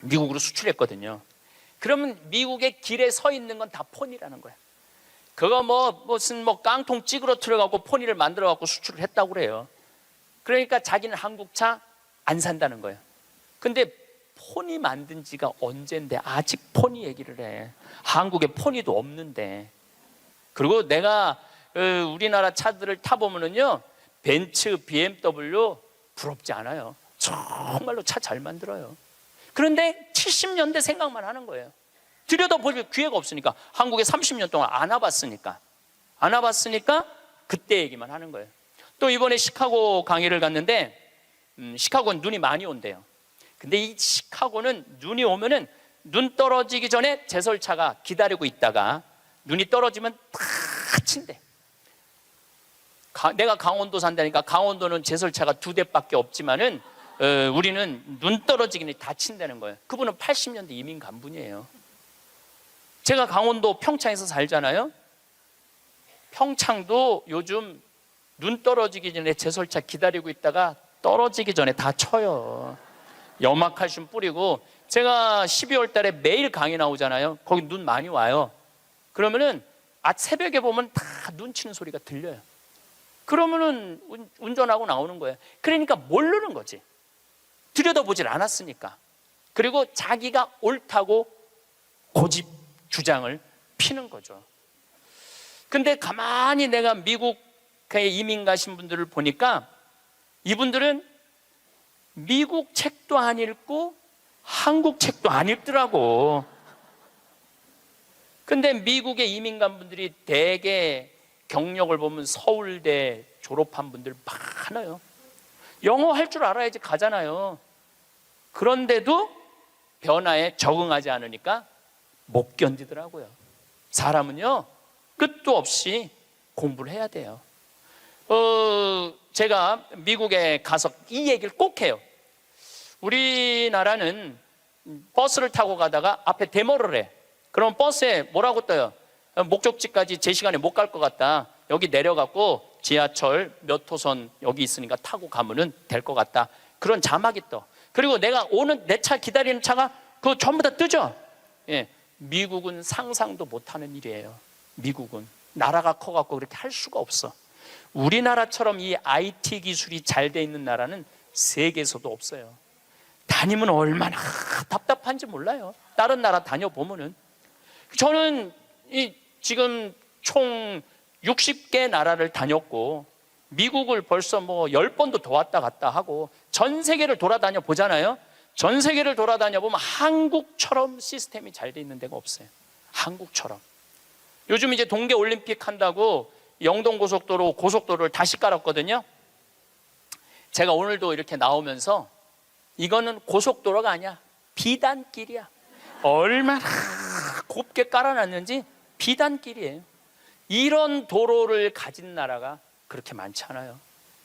미국으로 수출했거든요. 그러면 미국의 길에 서 있는 건 다 폰이라는 거야. 그거 무슨 깡통 찌그러뜨려 갖고 폰이를 만들어 갖고 수출을 했다고 그래요. 그러니까 자기는 한국차 안 산다는 거예요. 근데 폰이 만든 지가 언젠데 아직 폰이 얘기를 해. 한국에 폰이도 없는데. 그리고 내가 우리나라 차들을 타보면은요, 벤츠, BMW 부럽지 않아요. 정말로 차 잘 만들어요. 그런데 70년대 생각만 하는 거예요. 들여다볼 기회가 없으니까. 한국에 30년 동안 안 와봤으니까 그때 얘기만 하는 거예요. 또 이번에 시카고 강의를 갔는데 시카고는 눈이 많이 온대요. 근데 이 시카고는 눈이 오면은 눈 떨어지기 전에 제설차가 기다리고 있다가 눈이 떨어지면 다 친대. 내가 강원도 산다니까 강원도는 제설차가 2대밖에 없지만은 우리는 눈 떨어지기 전에 다 친다는 거예요. 그분은 80년대 이민 간 분이에요. 제가 강원도 평창에서 살잖아요. 평창도 요즘 눈 떨어지기 전에 제설차 기다리고 있다가 떨어지기 전에 다 쳐요. 염화칼슘 뿌리고. 제가 12월 달에 매일 강의 나오잖아요. 거기 눈 많이 와요. 그러면은 새벽에 보면 다 눈 치는 소리가 들려요. 그러면은 운전하고 나오는 거예요. 그러니까 모르는 거지. 들여다보질 않았으니까. 그리고 자기가 옳다고 고집 주장을 피는 거죠. 근데 가만히 내가 미국에 이민 가신 분들을 보니까 이분들은 미국 책도 안 읽고 한국 책도 안 읽더라고. 근데 미국에 이민 간 분들이 대개 경력을 보면 서울대 졸업한 분들 많아요. 영어 할 줄 알아야지 가잖아요. 그런데도 변화에 적응하지 않으니까 못 견디더라고요. 사람은요, 끝도 없이 공부를 해야 돼요. 제가 미국에 가서 이 얘기를 꼭 해요. 우리나라는 버스를 타고 가다가 앞에 데모를 해. 그럼 버스에 뭐라고 떠요? 목적지까지 제 시간에 못 갈 것 같다. 여기 내려갖고 지하철 몇 호선 여기 있으니까 타고 가면은 될 것 같다. 그런 자막이 떠. 그리고 내가 오는 내 차 기다리는 차가 그거 전부 다 뜨죠? 예. 미국은 상상도 못하는 일이에요. 미국은 나라가 커갖고 그렇게 할 수가 없어. 우리나라처럼 이 IT 기술이 잘 돼 있는 나라는 세계에서도 없어요. 다니면 얼마나 답답한지 몰라요. 다른 나라 다녀보면은. 저는 지금 총 60개 나라를 다녔고 미국을 벌써 10번도 더 왔다 갔다 하고 전 세계를 돌아다녀 보잖아요. 전 세계를 돌아다녀 보면 한국처럼 시스템이 잘 돼 있는 데가 없어요. 한국처럼. 요즘 이제 동계 올림픽 한다고 영동 고속도로를 다시 깔았거든요. 제가 오늘도 이렇게 나오면서 이거는 고속도로가 아니야. 비단길이야. 얼마나 곱게 깔아놨는지 비단길이에요. 이런 도로를 가진 나라가 그렇게 많지 않아요.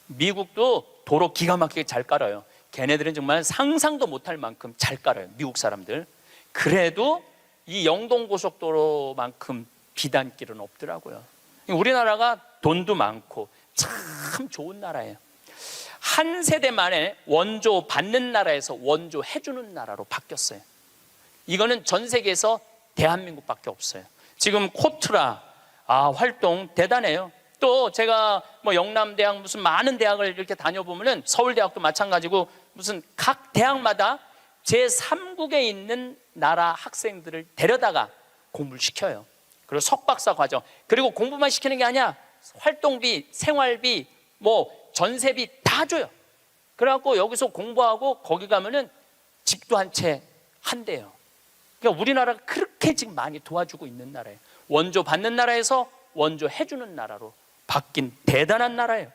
미국도 도로 기가 막히게 잘 깔아요. 걔네들은 정말 상상도 못할 만큼 잘 깔아요. 미국 사람들. 그래도 이 영동고속도로만큼 비단길은 없더라고요. 우리나라가 돈도 많고 참 좋은 나라예요. 한 세대 만에 원조 받는 나라에서 원조 해주는 나라로 바뀌었어요. 이거는 전 세계에서 대한민국밖에 없어요. 지금 코트라 활동 대단해요. 또 제가 뭐 영남대학 무슨 많은 대학을 이렇게 다녀보면은 서울대학도 마찬가지고 무슨 각 대학마다 제3국에 있는 나라 학생들을 데려다가 공부를 시켜요. 그리고 석박사 과정. 그리고 공부만 시키는 게 아니야. 활동비, 생활비, 뭐 전세비 다 줘요. 그래갖고 여기서 공부하고 거기 가면은 집도 한 채 한대요. 그러니까 우리나라가 그렇게 지금 많이 도와주고 있는 나라예요. 원조 받는 나라에서 원조 해주는 나라로 바뀐 대단한 나라예요.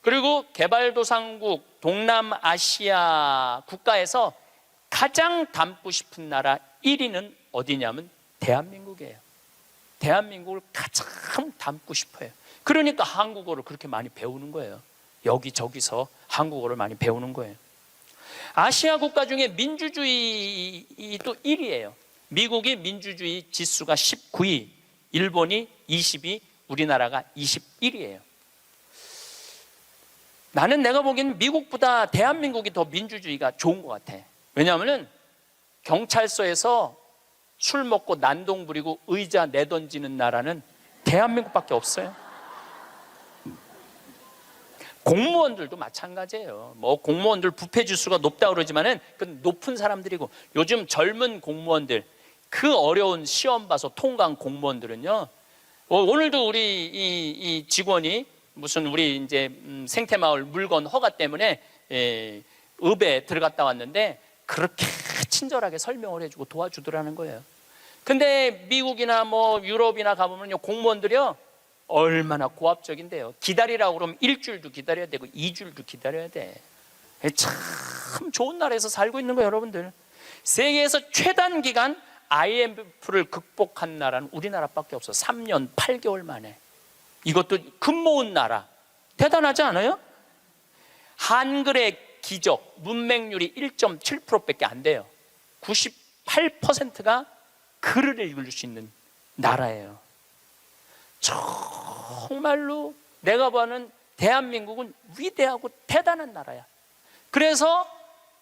그리고 개발도상국 동남아시아 국가에서 가장 닮고 싶은 나라 1위는 어디냐면 대한민국이에요. 대한민국을 가장 닮고 싶어요. 그러니까 한국어를 그렇게 많이 배우는 거예요. 여기저기서 한국어를 많이 배우는 거예요. 아시아 국가 중에 민주주의도 1위예요. 미국이 민주주의 지수가 19위, 일본이 20위, 우리나라가 21위예요. 나는 내가 보기에는 미국보다 대한민국이 더 민주주의가 좋은 것 같아. 왜냐하면 경찰서에서 술 먹고 난동 부리고 의자 내던지는 나라는 대한민국밖에 없어요. 공무원들도 마찬가지예요. 뭐 공무원들 부패 지수가 높다 그러지만은 그 높은 사람들이고, 요즘 젊은 공무원들 그 어려운 시험 봐서 통과한 공무원들은요. 오늘도 우리 이 직원이 무슨 우리 이제 생태마을 물건 허가 때문에 읍에 들어갔다 왔는데 그렇게 친절하게 설명을 해주고 도와주더라는 거예요. 근데 미국이나 뭐 유럽이나 가보면요, 공무원들이요 얼마나 고압적인데요. 기다리라고 그러면 일주일도 기다려야 되고 2주일도 기다려야 돼. 참 좋은 나라에서 살고 있는 거예요, 여러분들. 세계에서 최단 기간 IMF를 극복한 나라는 우리나라밖에 없어. 3년 8개월 만에. 이것도 금 모은 나라. 대단하지 않아요? 한글의 기적, 문맹률이 1.7%밖에 안 돼요. 98%가 글을 읽을 수 있는 나라예요. 정말로 내가 보는 대한민국은 위대하고 대단한 나라야. 그래서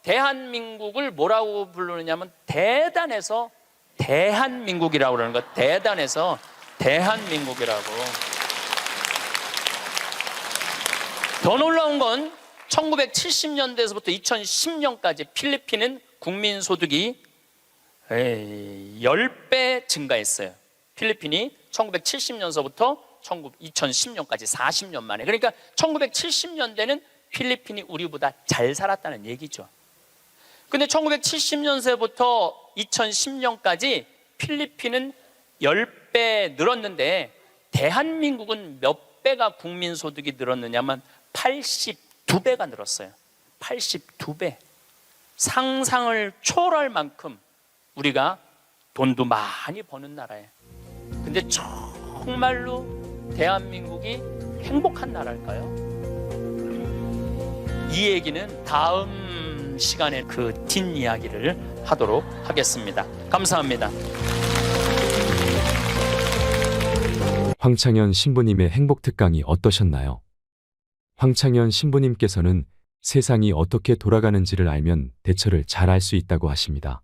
대한민국을 뭐라고 부르느냐면 대단해서 대한민국이라고 그러는 거야. 대단해서 대한민국이라고. 더 놀라운 건 1970년대에서부터 2010년까지 필리핀은 국민소득이 10배 증가했어요. 필리핀이 1970년서부터 2010년까지 40년 만에. 그러니까 1970년대는 필리핀이 우리보다 잘 살았다는 얘기죠. 근데 1970년서부터 2010년까지 필리핀은 10배 늘었는데 대한민국은 몇 배가 국민소득이 늘었느냐면 82배가 늘었어요. 82배. 상상을 초월할 만큼 우리가 돈도 많이 버는 나라예요. 근데 정말로 대한민국이 행복한 나라일까요? 이 얘기는 다음 시간에 그 뒷이야기를 하도록 하겠습니다. 감사합니다. 황창현 신부님의 행복 특강이 어떠셨나요? 황창현 신부님께서는 세상이 어떻게 돌아가는지를 알면 대처를 잘 할 수 있다고 하십니다.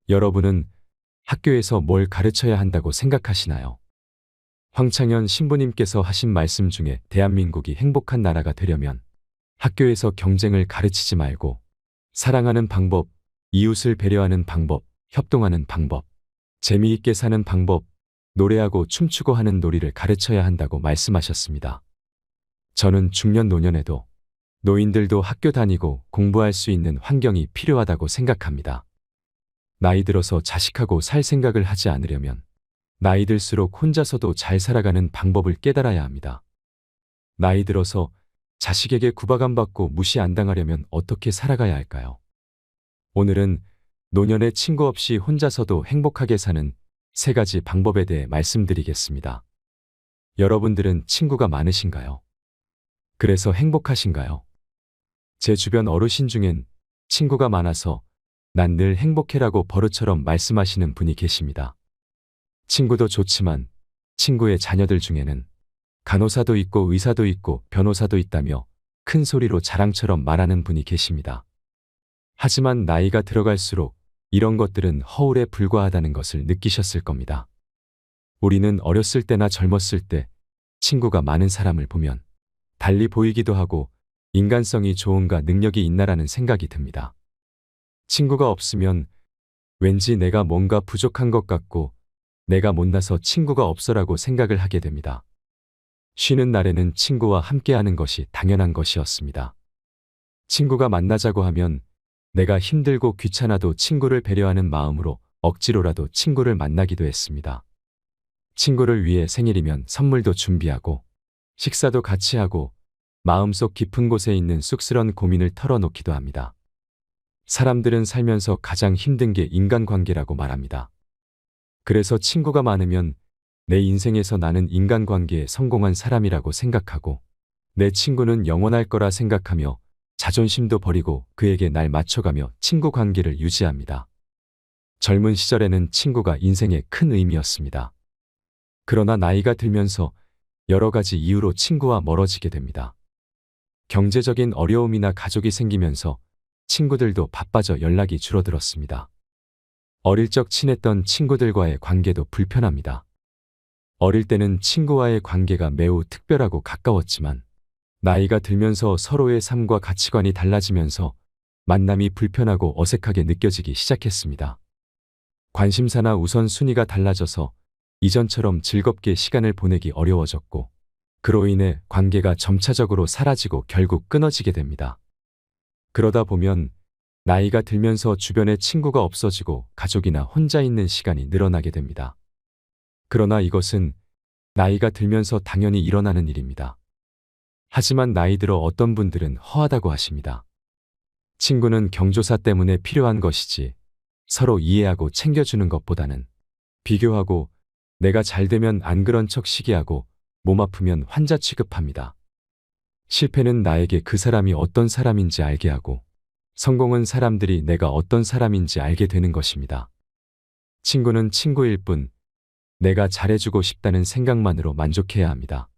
여러분은 학교에서 뭘 가르쳐야 한다고 생각하시나요? 황창현 신부님께서 하신 말씀 중에 대한민국이 행복한 나라가 되려면 학교에서 경쟁을 가르치지 말고 사랑하는 방법, 이웃을 배려하는 방법, 협동하는 방법, 재미있게 사는 방법, 노래하고 춤추고 하는 놀이를 가르쳐야 한다고 말씀하셨습니다. 저는 중년 노년에도 노인들도 학교 다니고 공부할 수 있는 환경이 필요하다고 생각합니다. 나이 들어서 자식하고 살 생각을 하지 않으려면 나이 들수록 혼자서도 잘 살아가는 방법을 깨달아야 합니다. 나이 들어서 자식에게 구박 안 받고 무시 안 당하려면 어떻게 살아가야 할까요? 오늘은 노년의 친구 없이 혼자서도 행복하게 사는 3가지 방법에 대해 말씀드리겠습니다. 여러분들은 친구가 많으신가요? 그래서 행복하신가요? 제 주변 어르신 중엔 친구가 많아서 난 늘 행복해라고 버릇처럼 말씀하시는 분이 계십니다. 친구도 좋지만 친구의 자녀들 중에는 간호사도 있고 의사도 있고 변호사도 있다며 큰 소리로 자랑처럼 말하는 분이 계십니다. 하지만 나이가 들어갈수록 이런 것들은 허울에 불과하다는 것을 느끼셨을 겁니다. 우리는 어렸을 때나 젊었을 때 친구가 많은 사람을 보면 달리 보이기도 하고 인간성이 좋은가 능력이 있나라는 생각이 듭니다. 친구가 없으면 왠지 내가 뭔가 부족한 것 같고 내가 못나서 친구가 없어라고 생각을 하게 됩니다. 쉬는 날에는 친구와 함께하는 것이 당연한 것이었습니다. 친구가 만나자고 하면 내가 힘들고 귀찮아도 친구를 배려하는 마음으로 억지로라도 친구를 만나기도 했습니다. 친구를 위해 생일이면 선물도 준비하고 식사도 같이 하고 마음속 깊은 곳에 있는 쑥스런 고민을 털어놓기도 합니다. 사람들은 살면서 가장 힘든 게 인간관계라고 말합니다. 그래서 친구가 많으면 내 인생에서 나는 인간관계에 성공한 사람이라고 생각하고 내 친구는 영원할 거라 생각하며 자존심도 버리고 그에게 날 맞춰가며 친구 관계를 유지합니다. 젊은 시절에는 친구가 인생의 큰 의미였습니다. 그러나 나이가 들면서 여러 가지 이유로 친구와 멀어지게 됩니다. 경제적인 어려움이나 가족이 생기면서 친구들도 바빠져 연락이 줄어들었습니다. 어릴 적 친했던 친구들과의 관계도 불편합니다. 어릴 때는 친구와의 관계가 매우 특별하고 가까웠지만 나이가 들면서 서로의 삶과 가치관이 달라지면서 만남이 불편하고 어색하게 느껴지기 시작했습니다. 관심사나 우선순위가 달라져서 이전처럼 즐겁게 시간을 보내기 어려워졌고 그로 인해 관계가 점차적으로 사라지고 결국 끊어지게 됩니다. 그러다 보면 나이가 들면서 주변에 친구가 없어지고 가족이나 혼자 있는 시간이 늘어나게 됩니다. 그러나 이것은 나이가 들면서 당연히 일어나는 일입니다. 하지만 나이 들어 어떤 분들은 허하다고 하십니다. 친구는 경조사 때문에 필요한 것이지 서로 이해하고 챙겨주는 것보다는 비교하고 내가 잘 되면 안 그런 척 시기하고 몸 아프면 환자 취급합니다. 실패는 나에게 그 사람이 어떤 사람인지 알게 하고 성공은 사람들이 내가 어떤 사람인지 알게 되는 것입니다. 친구는 친구일 뿐 내가 잘해주고 싶다는 생각만으로 만족해야 합니다.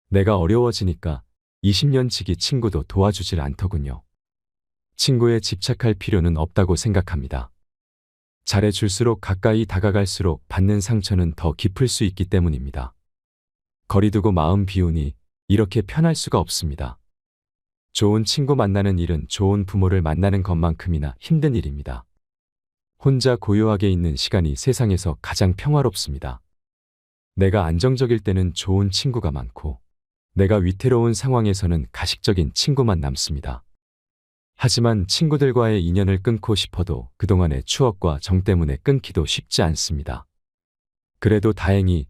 내가 어려워지니까 20년치기 친구도 도와주질 않더군요. 친구에 집착할 필요는 없다고 생각합니다. 잘해줄수록 가까이 다가갈수록 받는 상처는 더 깊을 수 있기 때문입니다. 거리두고 마음 비우니 이렇게 편할 수가 없습니다. 좋은 친구 만나는 일은 좋은 부모를 만나는 것만큼이나 힘든 일입니다. 혼자 고요하게 있는 시간이 세상에서 가장 평화롭습니다. 내가 안정적일 때는 좋은 친구가 많고 내가 위태로운 상황에서는 가식적인 친구만 남습니다. 하지만 친구들과의 인연을 끊고 싶어도 그동안의 추억과 정 때문에 끊기도 쉽지 않습니다. 그래도 다행히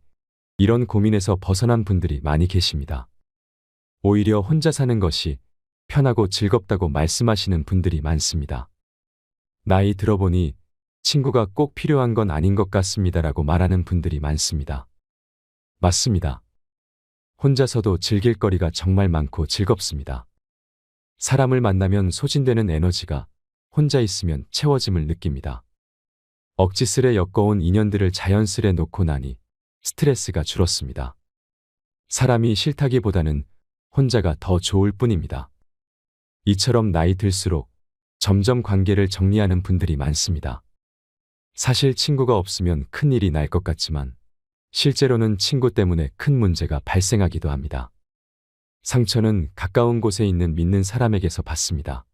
이런 고민에서 벗어난 분들이 많이 계십니다. 오히려 혼자 사는 것이 편하고 즐겁다고 말씀하시는 분들이 많습니다. 나이 들어보니 친구가 꼭 필요한 건 아닌 것 같습니다라고 말하는 분들이 많습니다. 맞습니다. 혼자서도 즐길 거리가 정말 많고 즐겁습니다. 사람을 만나면 소진되는 에너지가 혼자 있으면 채워짐을 느낍니다. 억지스레 엮어온 인연들을 자연스레 놓고 나니 스트레스가 줄었습니다. 사람이 싫다기보다는 혼자가 더 좋을 뿐입니다. 이처럼 나이 들수록 점점 관계를 정리하는 분들이 많습니다. 사실 친구가 없으면 큰일이 날 것 같지만 실제로는 친구 때문에 큰 문제가 발생하기도 합니다. 상처는 가까운 곳에 있는 믿는 사람에게서 받습니다.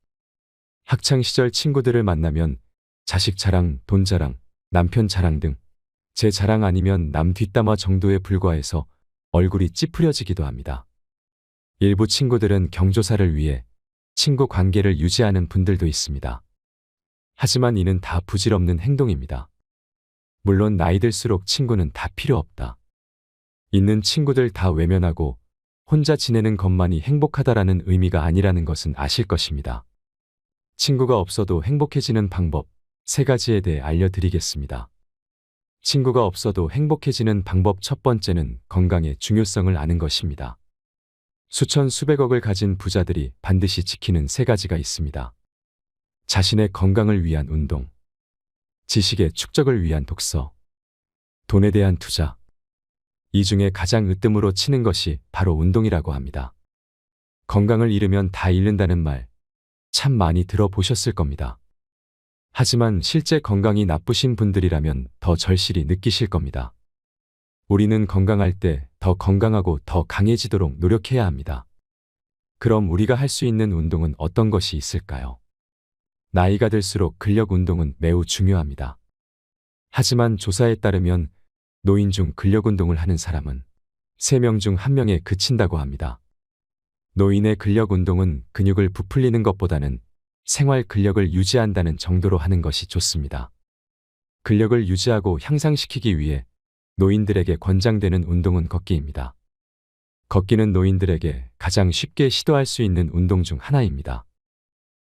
학창시절 친구들을 만나면 자식 자랑, 돈 자랑, 남편 자랑 등 제 자랑 아니면 남 뒷담화 정도에 불과해서 얼굴이 찌푸려지기도 합니다. 일부 친구들은 경조사를 위해 친구 관계를 유지하는 분들도 있습니다. 하지만 이는 다 부질없는 행동입니다. 물론 나이 들수록 친구는 다 필요 없다. 있는 친구들 다 외면하고 혼자 지내는 것만이 행복하다라는 의미가 아니라는 것은 아실 것입니다. 친구가 없어도 행복해지는 방법 3가지에 대해 알려드리겠습니다. 친구가 없어도 행복해지는 방법 첫 번째는 건강의 중요성을 아는 것입니다. 수천 수백억을 가진 부자들이 반드시 지키는 3가지가 있습니다. 자신의 건강을 위한 운동, 지식의 축적을 위한 독서, 돈에 대한 투자. 이 중에 가장 으뜸으로 치는 것이 바로 운동이라고 합니다. 건강을 잃으면 다 잃는다는 말 참 많이 들어보셨을 겁니다. 하지만 실제 건강이 나쁘신 분들이라면 더 절실히 느끼실 겁니다. 우리는 건강할 때 더 건강하고 더 강해지도록 노력해야 합니다. 그럼 우리가 할 수 있는 운동은 어떤 것이 있을까요? 나이가 들수록 근력 운동은 매우 중요합니다. 하지만 조사에 따르면 노인 중 근력 운동을 하는 사람은 3명 중 1명에 그친다고 합니다. 노인의 근력 운동은 근육을 부풀리는 것보다는 생활 근력을 유지한다는 정도로 하는 것이 좋습니다. 근력을 유지하고 향상시키기 위해 노인들에게 권장되는 운동은 걷기입니다. 걷기는 노인들에게 가장 쉽게 시도할 수 있는 운동 중 하나입니다.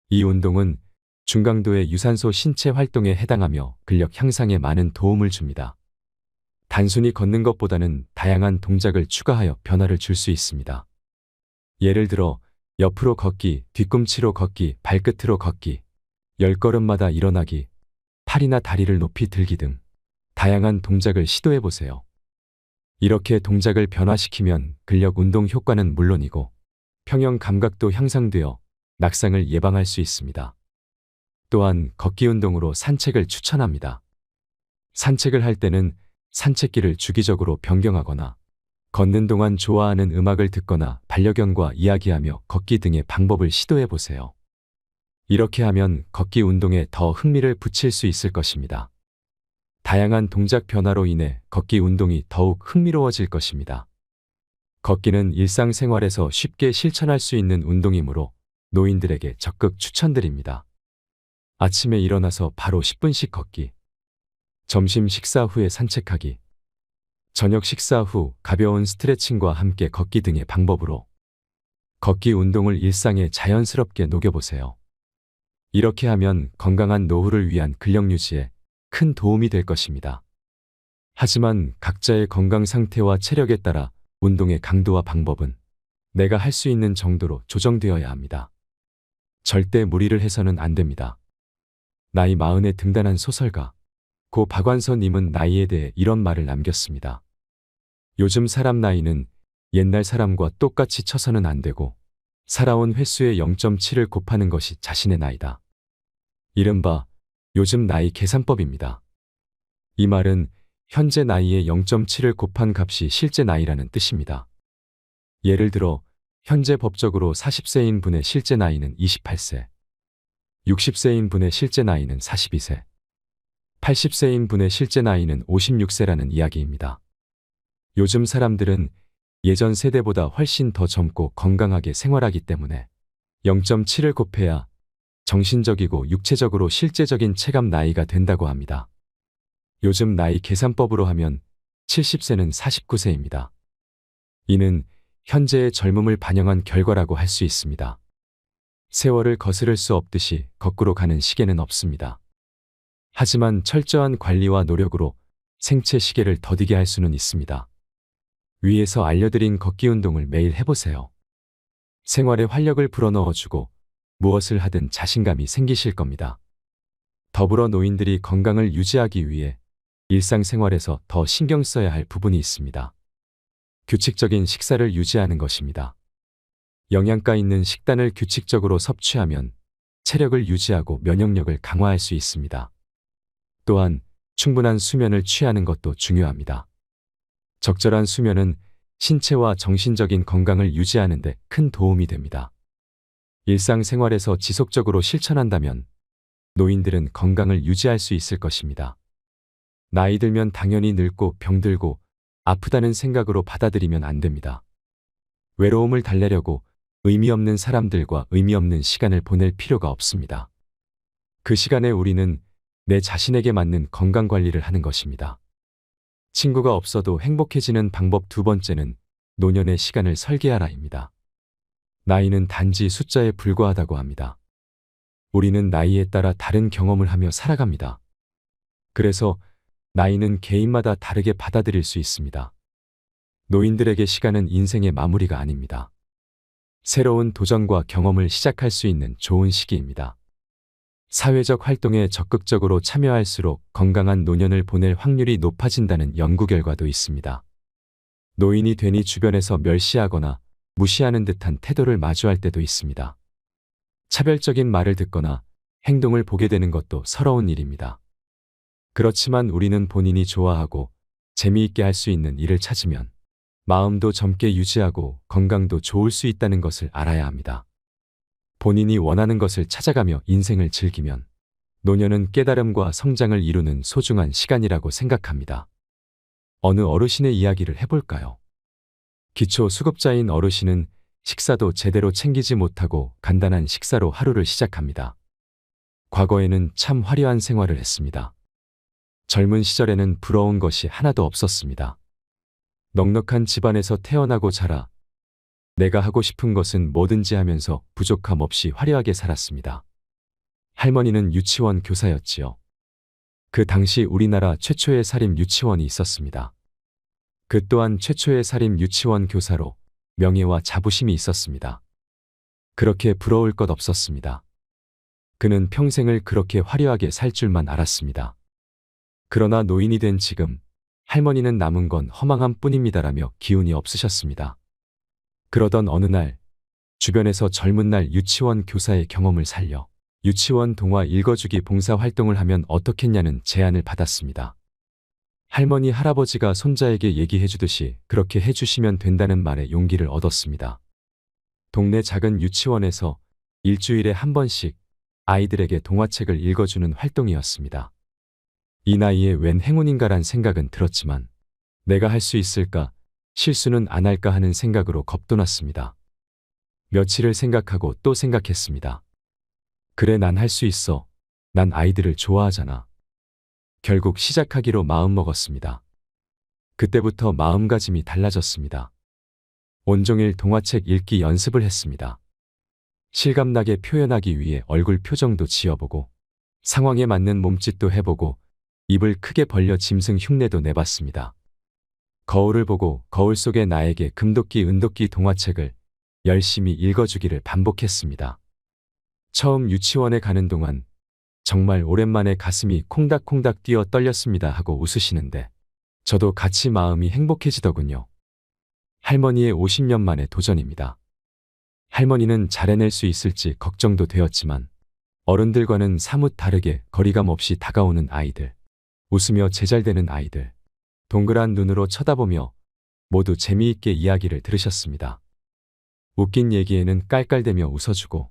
이 운동은 중강도의 유산소 신체 활동에 해당하며 근력 향상에 많은 도움을 줍니다. 단순히 걷는 것보다는 다양한 동작을 추가하여 변화를 줄 수 있습니다. 예를 들어 옆으로 걷기, 뒤꿈치로 걷기, 발끝으로 걷기, 10걸음마다 일어나기, 팔이나 다리를 높이 들기 등 다양한 동작을 시도해 보세요. 이렇게 동작을 변화시키면 근력 운동 효과는 물론이고 평형 감각도 향상되어 낙상을 예방할 수 있습니다. 또한 걷기 운동으로 산책을 추천합니다. 산책을 할 때는 산책길을 주기적으로 변경하거나 걷는 동안 좋아하는 음악을 듣거나 반려견과 이야기하며 걷기 등의 방법을 시도해 보세요. 이렇게 하면 걷기 운동에 더 흥미를 붙일 수 있을 것입니다. 다양한 동작 변화로 인해 걷기 운동이 더욱 흥미로워질 것입니다. 걷기는 일상생활에서 쉽게 실천할 수 있는 운동이므로 노인들에게 적극 추천드립니다. 아침에 일어나서 바로 10분씩 걷기, 점심 식사 후에 산책하기, 저녁 식사 후 가벼운 스트레칭과 함께 걷기 등의 방법으로 걷기 운동을 일상에 자연스럽게 녹여보세요. 이렇게 하면 건강한 노후를 위한 근력 유지에 큰 도움이 될 것입니다. 하지만 각자의 건강 상태와 체력에 따라 운동의 강도와 방법은 내가 할 수 있는 정도로 조정되어야 합니다. 절대 무리를 해서는 안 됩니다. 나이 40에 등단한 소설가 고 박완서님은 나이에 대해 이런 말을 남겼습니다. 요즘 사람 나이는 옛날 사람과 똑같이 쳐서는 안 되고 살아온 횟수의 0.7을 곱하는 것이 자신의 나이다. 이른바 요즘 나이 계산법입니다. 이 말은 현재 나이의 0.7을 곱한 값이 실제 나이라는 뜻입니다. 예를 들어 현재 법적으로 40세인 분의 실제 나이는 28세, 60세인 분의 실제 나이는 42세, 80세인 분의 실제 나이는 56세라는 이야기입니다. 요즘 사람들은 예전 세대보다 훨씬 더 젊고 건강하게 생활하기 때문에 0.7을 곱해야 정신적이고 육체적으로 실제적인 체감 나이가 된다고 합니다. 요즘 나이 계산법으로 하면 70세는 49세입니다. 이는 현재의 젊음을 반영한 결과라고 할 수 있습니다. 세월을 거스를 수 없듯이 거꾸로 가는 시계는 없습니다. 하지만 철저한 관리와 노력으로 생체 시계를 더디게 할 수는 있습니다. 위에서 알려드린 걷기 운동을 매일 해보세요. 생활에 활력을 불어넣어주고 무엇을 하든 자신감이 생기실 겁니다. 더불어 노인들이 건강을 유지하기 위해 일상생활에서 더 신경 써야 할 부분이 있습니다. 규칙적인 식사를 유지하는 것입니다. 영양가 있는 식단을 규칙적으로 섭취하면 체력을 유지하고 면역력을 강화할 수 있습니다. 또한 충분한 수면을 취하는 것도 중요합니다. 적절한 수면은 신체와 정신적인 건강을 유지하는 데 큰 도움이 됩니다. 일상생활에서 지속적으로 실천한다면 노인들은 건강을 유지할 수 있을 것입니다. 나이 들면 당연히 늙고 병들고 아프다는 생각으로 받아들이면 안 됩니다. 외로움을 달래려고 의미 없는 사람들과 의미 없는 시간을 보낼 필요가 없습니다. 그 시간에 우리는 내 자신에게 맞는 건강 관리를 하는 것입니다. 친구가 없어도 행복해지는 방법 두 번째는 노년의 시간을 설계하라입니다. 나이는 단지 숫자에 불과하다고 합니다. 우리는 나이에 따라 다른 경험을 하며 살아갑니다. 그래서 나이는 개인마다 다르게 받아들일 수 있습니다. 노인들에게 시간은 인생의 마무리가 아닙니다. 새로운 도전과 경험을 시작할 수 있는 좋은 시기입니다. 사회적 활동에 적극적으로 참여할수록 건강한 노년을 보낼 확률이 높아진다는 연구 결과도 있습니다. 노인이 되니 주변에서 멸시하거나 무시하는 듯한 태도를 마주할 때도 있습니다. 차별적인 말을 듣거나 행동을 보게 되는 것도 서러운 일입니다. 그렇지만 우리는 본인이 좋아하고 재미있게 할 수 있는 일을 찾으면 마음도 젊게 유지하고 건강도 좋을 수 있다는 것을 알아야 합니다. 본인이 원하는 것을 찾아가며 인생을 즐기면 노년은 깨달음과 성장을 이루는 소중한 시간이라고 생각합니다. 어느 어르신의 이야기를 해볼까요? 기초 수급자인 어르신은 식사도 제대로 챙기지 못하고 간단한 식사로 하루를 시작합니다. 과거에는 참 화려한 생활을 했습니다. 젊은 시절에는 부러운 것이 하나도 없었습니다. 넉넉한 집안에서 태어나고 자라 내가 하고 싶은 것은 뭐든지 하면서 부족함 없이 화려하게 살았습니다. 할머니는 유치원 교사였지요. 그 당시 우리나라 최초의 사립 유치원이 있었습니다. 그 또한 최초의 사립 유치원 교사로 명예와 자부심이 있었습니다. 그렇게 부러울 것 없었습니다. 그는 평생을 그렇게 화려하게 살 줄만 알았습니다. 그러나 노인이 된 지금 할머니는 남은 건 허망함 뿐입니다라며 기운이 없으셨습니다. 그러던 어느 날 주변에서 젊은 날 유치원 교사의 경험을 살려 유치원 동화 읽어주기 봉사 활동을 하면 어떻겠냐는 제안을 받았습니다. 할머니 할아버지가 손자에게 얘기해주듯이 그렇게 해주시면 된다는 말에 용기를 얻었습니다. 동네 작은 유치원에서 일주일에 한 번씩 아이들에게 동화책을 읽어주는 활동이었습니다. 이 나이에 웬 행운인가란 생각은 들었지만 내가 할 수 있을까, 실수는 안 할까 하는 생각으로 겁도 났습니다. 며칠을 생각하고 또 생각했습니다. 그래, 난 할 수 있어. 난 아이들을 좋아하잖아. 결국 시작하기로 마음먹었습니다. 그때부터 마음가짐이 달라졌습니다. 온종일 동화책 읽기 연습을 했습니다. 실감나게 표현하기 위해 얼굴 표정도 지어보고 상황에 맞는 몸짓도 해보고 입을 크게 벌려 짐승 흉내도 내봤습니다. 거울을 보고 거울 속의 나에게 금도끼 은도끼 동화책을 열심히 읽어주기를 반복했습니다. 처음 유치원에 가는 동안 정말 오랜만에 가슴이 콩닥콩닥 뛰어 떨렸습니다 하고 웃으시는데 저도 같이 마음이 행복해지더군요. 할머니의 50년 만의 도전입니다. 할머니는 잘 해낼 수 있을지 걱정도 되었지만 어른들과는 사뭇 다르게 거리감 없이 다가오는 아이들, 웃으며 제잘되는 아이들, 동그란 눈으로 쳐다보며 모두 재미있게 이야기를 들으셨습니다. 웃긴 얘기에는 깔깔대며 웃어주고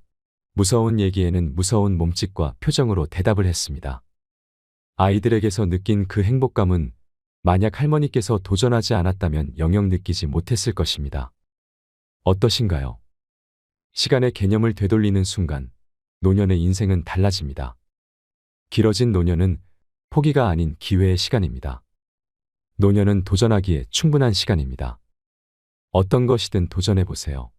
무서운 얘기에는 무서운 몸짓과 표정으로 대답을 했습니다. 아이들에게서 느낀 그 행복감은 만약 할머니께서 도전하지 않았다면 영영 느끼지 못했을 것입니다. 어떠신가요? 시간의 개념을 되돌리는 순간 노년의 인생은 달라집니다. 길어진 노년은 포기가 아닌 기회의 시간입니다. 노년은 도전하기에 충분한 시간입니다. 어떤 것이든 도전해보세요.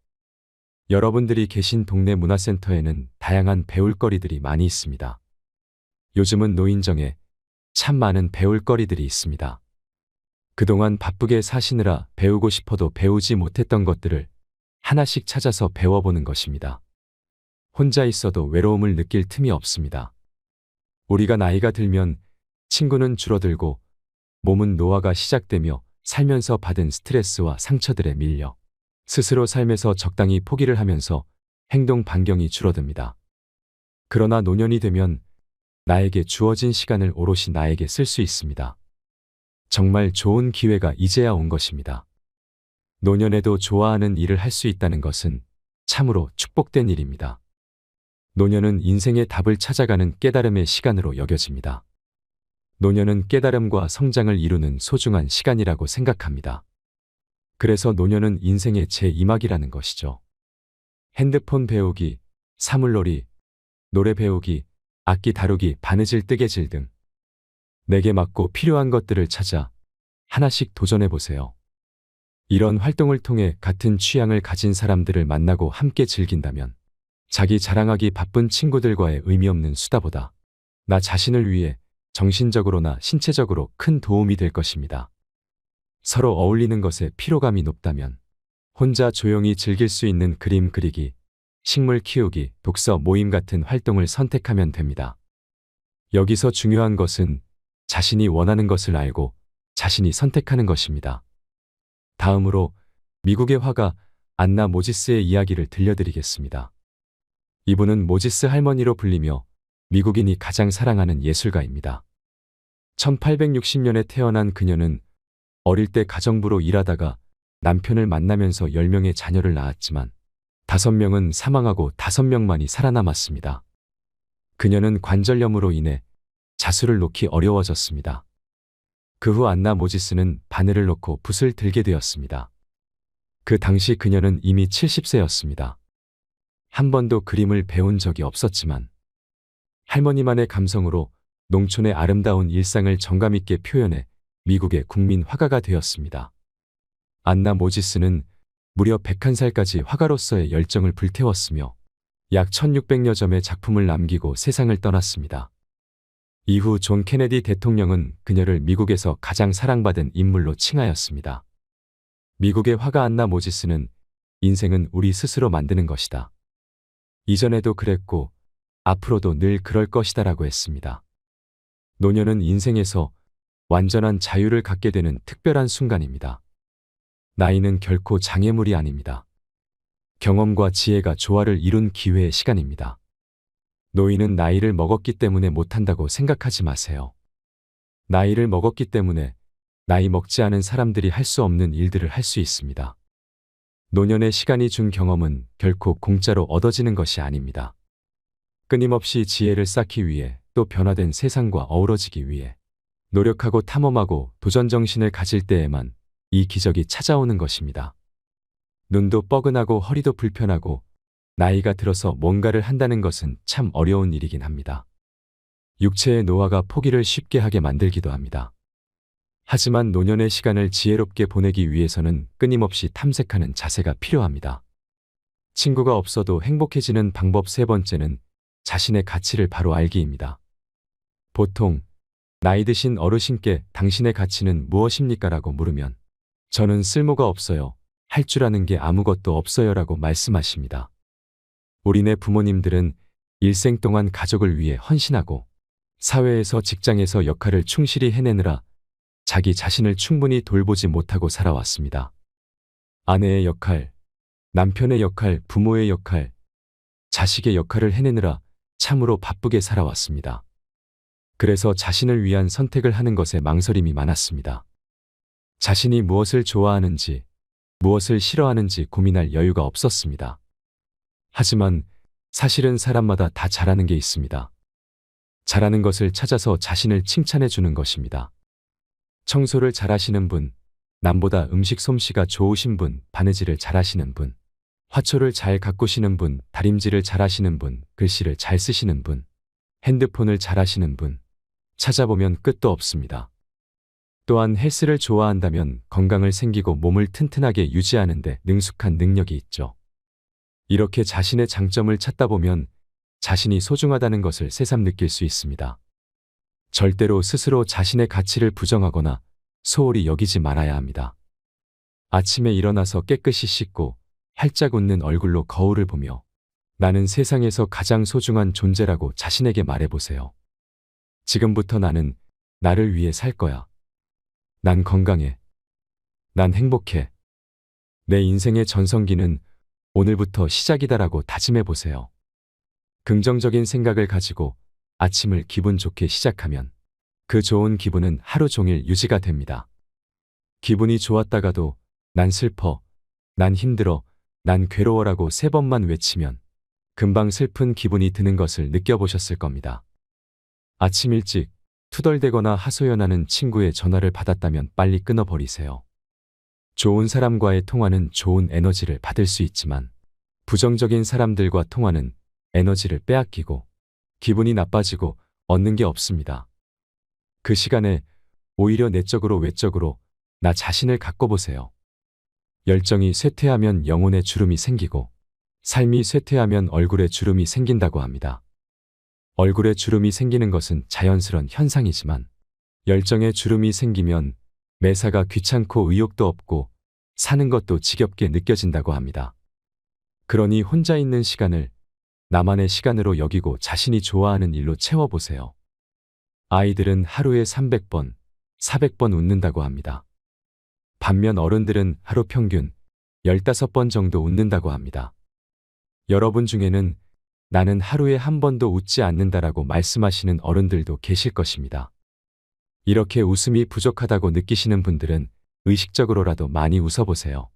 여러분들이 계신 동네 문화센터에는 다양한 배울거리들이 많이 있습니다. 요즘은 노인정에 참 많은 배울거리들이 있습니다. 그동안 바쁘게 사시느라 배우고 싶어도 배우지 못했던 것들을 하나씩 찾아서 배워보는 것입니다. 혼자 있어도 외로움을 느낄 틈이 없습니다. 우리가 나이가 들면 친구는 줄어들고 몸은 노화가 시작되며 살면서 받은 스트레스와 상처들에 밀려 스스로 삶에서 적당히 포기를 하면서 행동 반경이 줄어듭니다. 그러나 노년이 되면 나에게 주어진 시간을 오롯이 나에게 쓸 수 있습니다. 정말 좋은 기회가 이제야 온 것입니다. 노년에도 좋아하는 일을 할 수 있다는 것은 참으로 축복된 일입니다. 노년은 인생의 답을 찾아가는 깨달음의 시간으로 여겨집니다. 노년은 깨달음과 성장을 이루는 소중한 시간이라고 생각합니다. 그래서 노년은 인생의 제2막이라는 것이죠. 핸드폰 배우기, 사물놀이, 노래 배우기, 악기 다루기, 바느질 뜨개질 등 내게 맞고 필요한 것들을 찾아 하나씩 도전해 보세요. 이런 활동을 통해 같은 취향을 가진 사람들을 만나고 함께 즐긴다면 자기 자랑하기 바쁜 친구들과의 의미 없는 수다보다 나 자신을 위해 정신적으로나 신체적으로 큰 도움이 될 것입니다. 서로 어울리는 것에 피로감이 높다면 혼자 조용히 즐길 수 있는 그림 그리기, 식물 키우기, 독서 모임 같은 활동을 선택하면 됩니다. 여기서 중요한 것은 자신이 원하는 것을 알고 자신이 선택하는 것입니다. 다음으로 미국의 화가 안나 모지스의 이야기를 들려드리겠습니다. 이분은 모지스 할머니로 불리며 미국인이 가장 사랑하는 예술가입니다. 1860년에 태어난 그녀는 어릴 때 가정부로 일하다가 남편을 만나면서 10명의 자녀를 낳았지만 5명은 사망하고 5명만이 살아남았습니다. 그녀는 관절염으로 인해 자수를 놓기 어려워졌습니다. 그 후 안나 모지스는 바늘을 놓고 붓을 들게 되었습니다. 그 당시 그녀는 이미 70세였습니다. 한 번도 그림을 배운 적이 없었지만 할머니만의 감성으로 농촌의 아름다운 일상을 정감있게 표현해 미국의 국민 화가가 되었습니다. 안나 모지스는 무려 101살까지 화가로서의 열정을 불태웠으며 약 1600여 점의 작품을 남기고 세상을 떠났습니다. 이후 존 케네디 대통령은 그녀를 미국에서 가장 사랑받은 인물로 칭하였습니다. 미국의 화가 안나 모지스는 인생은 우리 스스로 만드는 것이다. 이전에도 그랬고 앞으로도 늘 그럴 것이다라고 했습니다. 노년은 인생에서 완전한 자유를 갖게 되는 특별한 순간입니다. 나이는 결코 장애물이 아닙니다. 경험과 지혜가 조화를 이룬 기회의 시간입니다. 노인은 나이를 먹었기 때문에 못한다고 생각하지 마세요. 나이를 먹었기 때문에 나이 먹지 않은 사람들이 할 수 없는 일들을 할 수 있습니다. 노년의 시간이 준 경험은 결코 공짜로 얻어지는 것이 아닙니다. 끊임없이 지혜를 쌓기 위해 또 변화된 세상과 어우러지기 위해 노력하고 탐험하고 도전정신을 가질 때에만 이 기적이 찾아오는 것입니다. 눈도 뻐근하고 허리도 불편하고 나이가 들어서 뭔가를 한다는 것은 참 어려운 일이긴 합니다. 육체의 노화가 포기를 쉽게 하게 만들기도 합니다. 하지만 노년의 시간을 지혜롭게 보내기 위해서는 끊임없이 탐색하는 자세가 필요합니다. 친구가 없어도 행복해지는 방법 세 번째는 자신의 가치를 바로 알기입니다. 보통 나이 드신 어르신께 당신의 가치는 무엇입니까? 라고 물으면 저는 쓸모가 없어요. 할 줄 아는 게 아무것도 없어요. 라고 말씀하십니다. 우리네 부모님들은 일생 동안 가족을 위해 헌신하고 사회에서 직장에서 역할을 충실히 해내느라 자기 자신을 충분히 돌보지 못하고 살아왔습니다. 아내의 역할, 남편의 역할, 부모의 역할, 자식의 역할을 해내느라 참으로 바쁘게 살아왔습니다. 그래서 자신을 위한 선택을 하는 것에 망설임이 많았습니다. 자신이 무엇을 좋아하는지, 무엇을 싫어하는지 고민할 여유가 없었습니다. 하지만 사실은 사람마다 다 잘하는 게 있습니다. 잘하는 것을 찾아서 자신을 칭찬해 주는 것입니다. 청소를 잘하시는 분, 남보다 음식 솜씨가 좋으신 분, 바느질을 잘하시는 분, 화초를 잘 가꾸시는 분, 다림질을 잘하시는 분, 글씨를 잘 쓰시는 분, 핸드폰을 잘하시는 분, 찾아보면 끝도 없습니다. 또한 헬스를 좋아한다면 건강을 챙기고 몸을 튼튼하게 유지하는 데 능숙한 능력이 있죠. 이렇게 자신의 장점을 찾다 보면 자신이 소중하다는 것을 새삼 느낄 수 있습니다. 절대로 스스로 자신의 가치를 부정하거나 소홀히 여기지 말아야 합니다. 아침에 일어나서 깨끗이 씻고 활짝 웃는 얼굴로 거울을 보며 나는 세상에서 가장 소중한 존재라고 자신에게 말해보세요. 지금부터 나는 나를 위해 살 거야. 난 건강해. 난 행복해. 내 인생의 전성기는 오늘부터 시작이다라고 다짐해보세요. 긍정적인 생각을 가지고 아침을 기분 좋게 시작하면 그 좋은 기분은 하루 종일 유지가 됩니다. 기분이 좋았다가도 난 슬퍼, 난 힘들어, 난 괴로워라고 3번만 외치면 금방 슬픈 기분이 드는 것을 느껴보셨을 겁니다. 아침 일찍 투덜대거나 하소연하는 친구의 전화를 받았다면 빨리 끊어버리세요. 좋은 사람과의 통화는 좋은 에너지를 받을 수 있지만 부정적인 사람들과 통하는 에너지를 빼앗기고 기분이 나빠지고 얻는 게 없습니다. 그 시간에 오히려 내적으로 외적으로 나 자신을 갖고 보세요. 열정이 쇠퇴하면 영혼에 주름이 생기고 삶이 쇠퇴하면 얼굴에 주름이 생긴다고 합니다. 얼굴에 주름이 생기는 것은 자연스러운 현상이지만 열정에 주름이 생기면 매사가 귀찮고 의욕도 없고 사는 것도 지겹게 느껴진다고 합니다. 그러니 혼자 있는 시간을 나만의 시간으로 여기고 자신이 좋아하는 일로 채워보세요. 아이들은 하루에 300번, 400번 웃는다고 합니다. 반면 어른들은 하루 평균 15번 정도 웃는다고 합니다. 여러분 중에는 나는 하루에 한 번도 웃지 않는다라고 말씀하시는 어른들도 계실 것입니다. 이렇게 웃음이 부족하다고 느끼시는 분들은 의식적으로라도 많이 웃어보세요.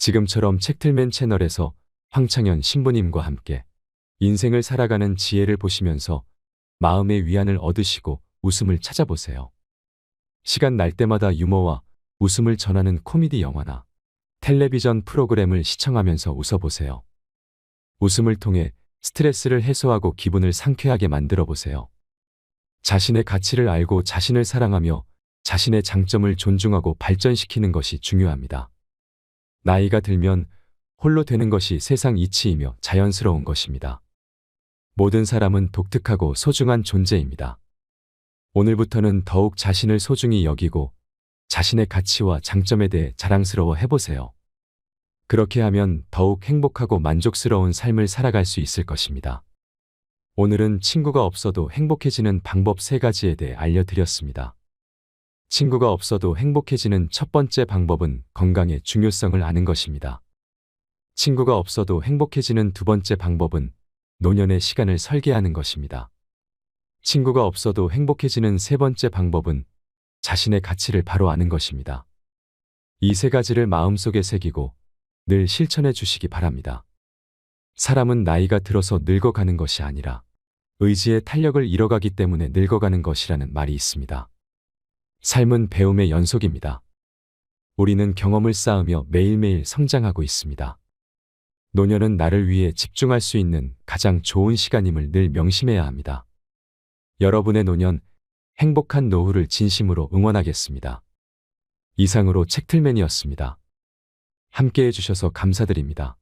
지금처럼 책틀맨 채널에서 황창현 신부님과 함께 인생을 살아가는 지혜를 보시면서 마음의 위안을 얻으시고 웃음을 찾아보세요. 시간 날 때마다 유머와 웃음을 전하는 코미디 영화나 텔레비전 프로그램을 시청하면서 웃어보세요. 웃음을 통해 스트레스를 해소하고 기분을 상쾌하게 만들어 보세요. 자신의 가치를 알고 자신을 사랑하며 자신의 장점을 존중하고 발전시키는 것이 중요합니다. 나이가 들면 홀로 되는 것이 세상 이치이며 자연스러운 것입니다. 모든 사람은 독특하고 소중한 존재입니다. 오늘부터는 더욱 자신을 소중히 여기고 자신의 가치와 장점에 대해 자랑스러워 해보세요. 그렇게 하면 더욱 행복하고 만족스러운 삶을 살아갈 수 있을 것입니다. 오늘은 친구가 없어도 행복해지는 방법 3가지에 대해 알려드렸습니다. 친구가 없어도 행복해지는 첫 번째 방법은 건강의 중요성을 아는 것입니다. 친구가 없어도 행복해지는 두 번째 방법은 노년의 시간을 설계하는 것입니다. 친구가 없어도 행복해지는 세 번째 방법은 자신의 가치를 바로 아는 것입니다. 이 3가지를 마음속에 새기고 늘 실천해 주시기 바랍니다. 사람은 나이가 들어서 늙어가는 것이 아니라 의지의 탄력을 잃어가기 때문에 늙어가는 것이라는 말이 있습니다. 삶은 배움의 연속입니다. 우리는 경험을 쌓으며 매일매일 성장하고 있습니다. 노년은 나를 위해 집중할 수 있는 가장 좋은 시간임을 늘 명심해야 합니다. 여러분의 노년, 행복한 노후를 진심으로 응원하겠습니다. 이상으로 책틀맨이었습니다. 함께 해주셔서 감사드립니다.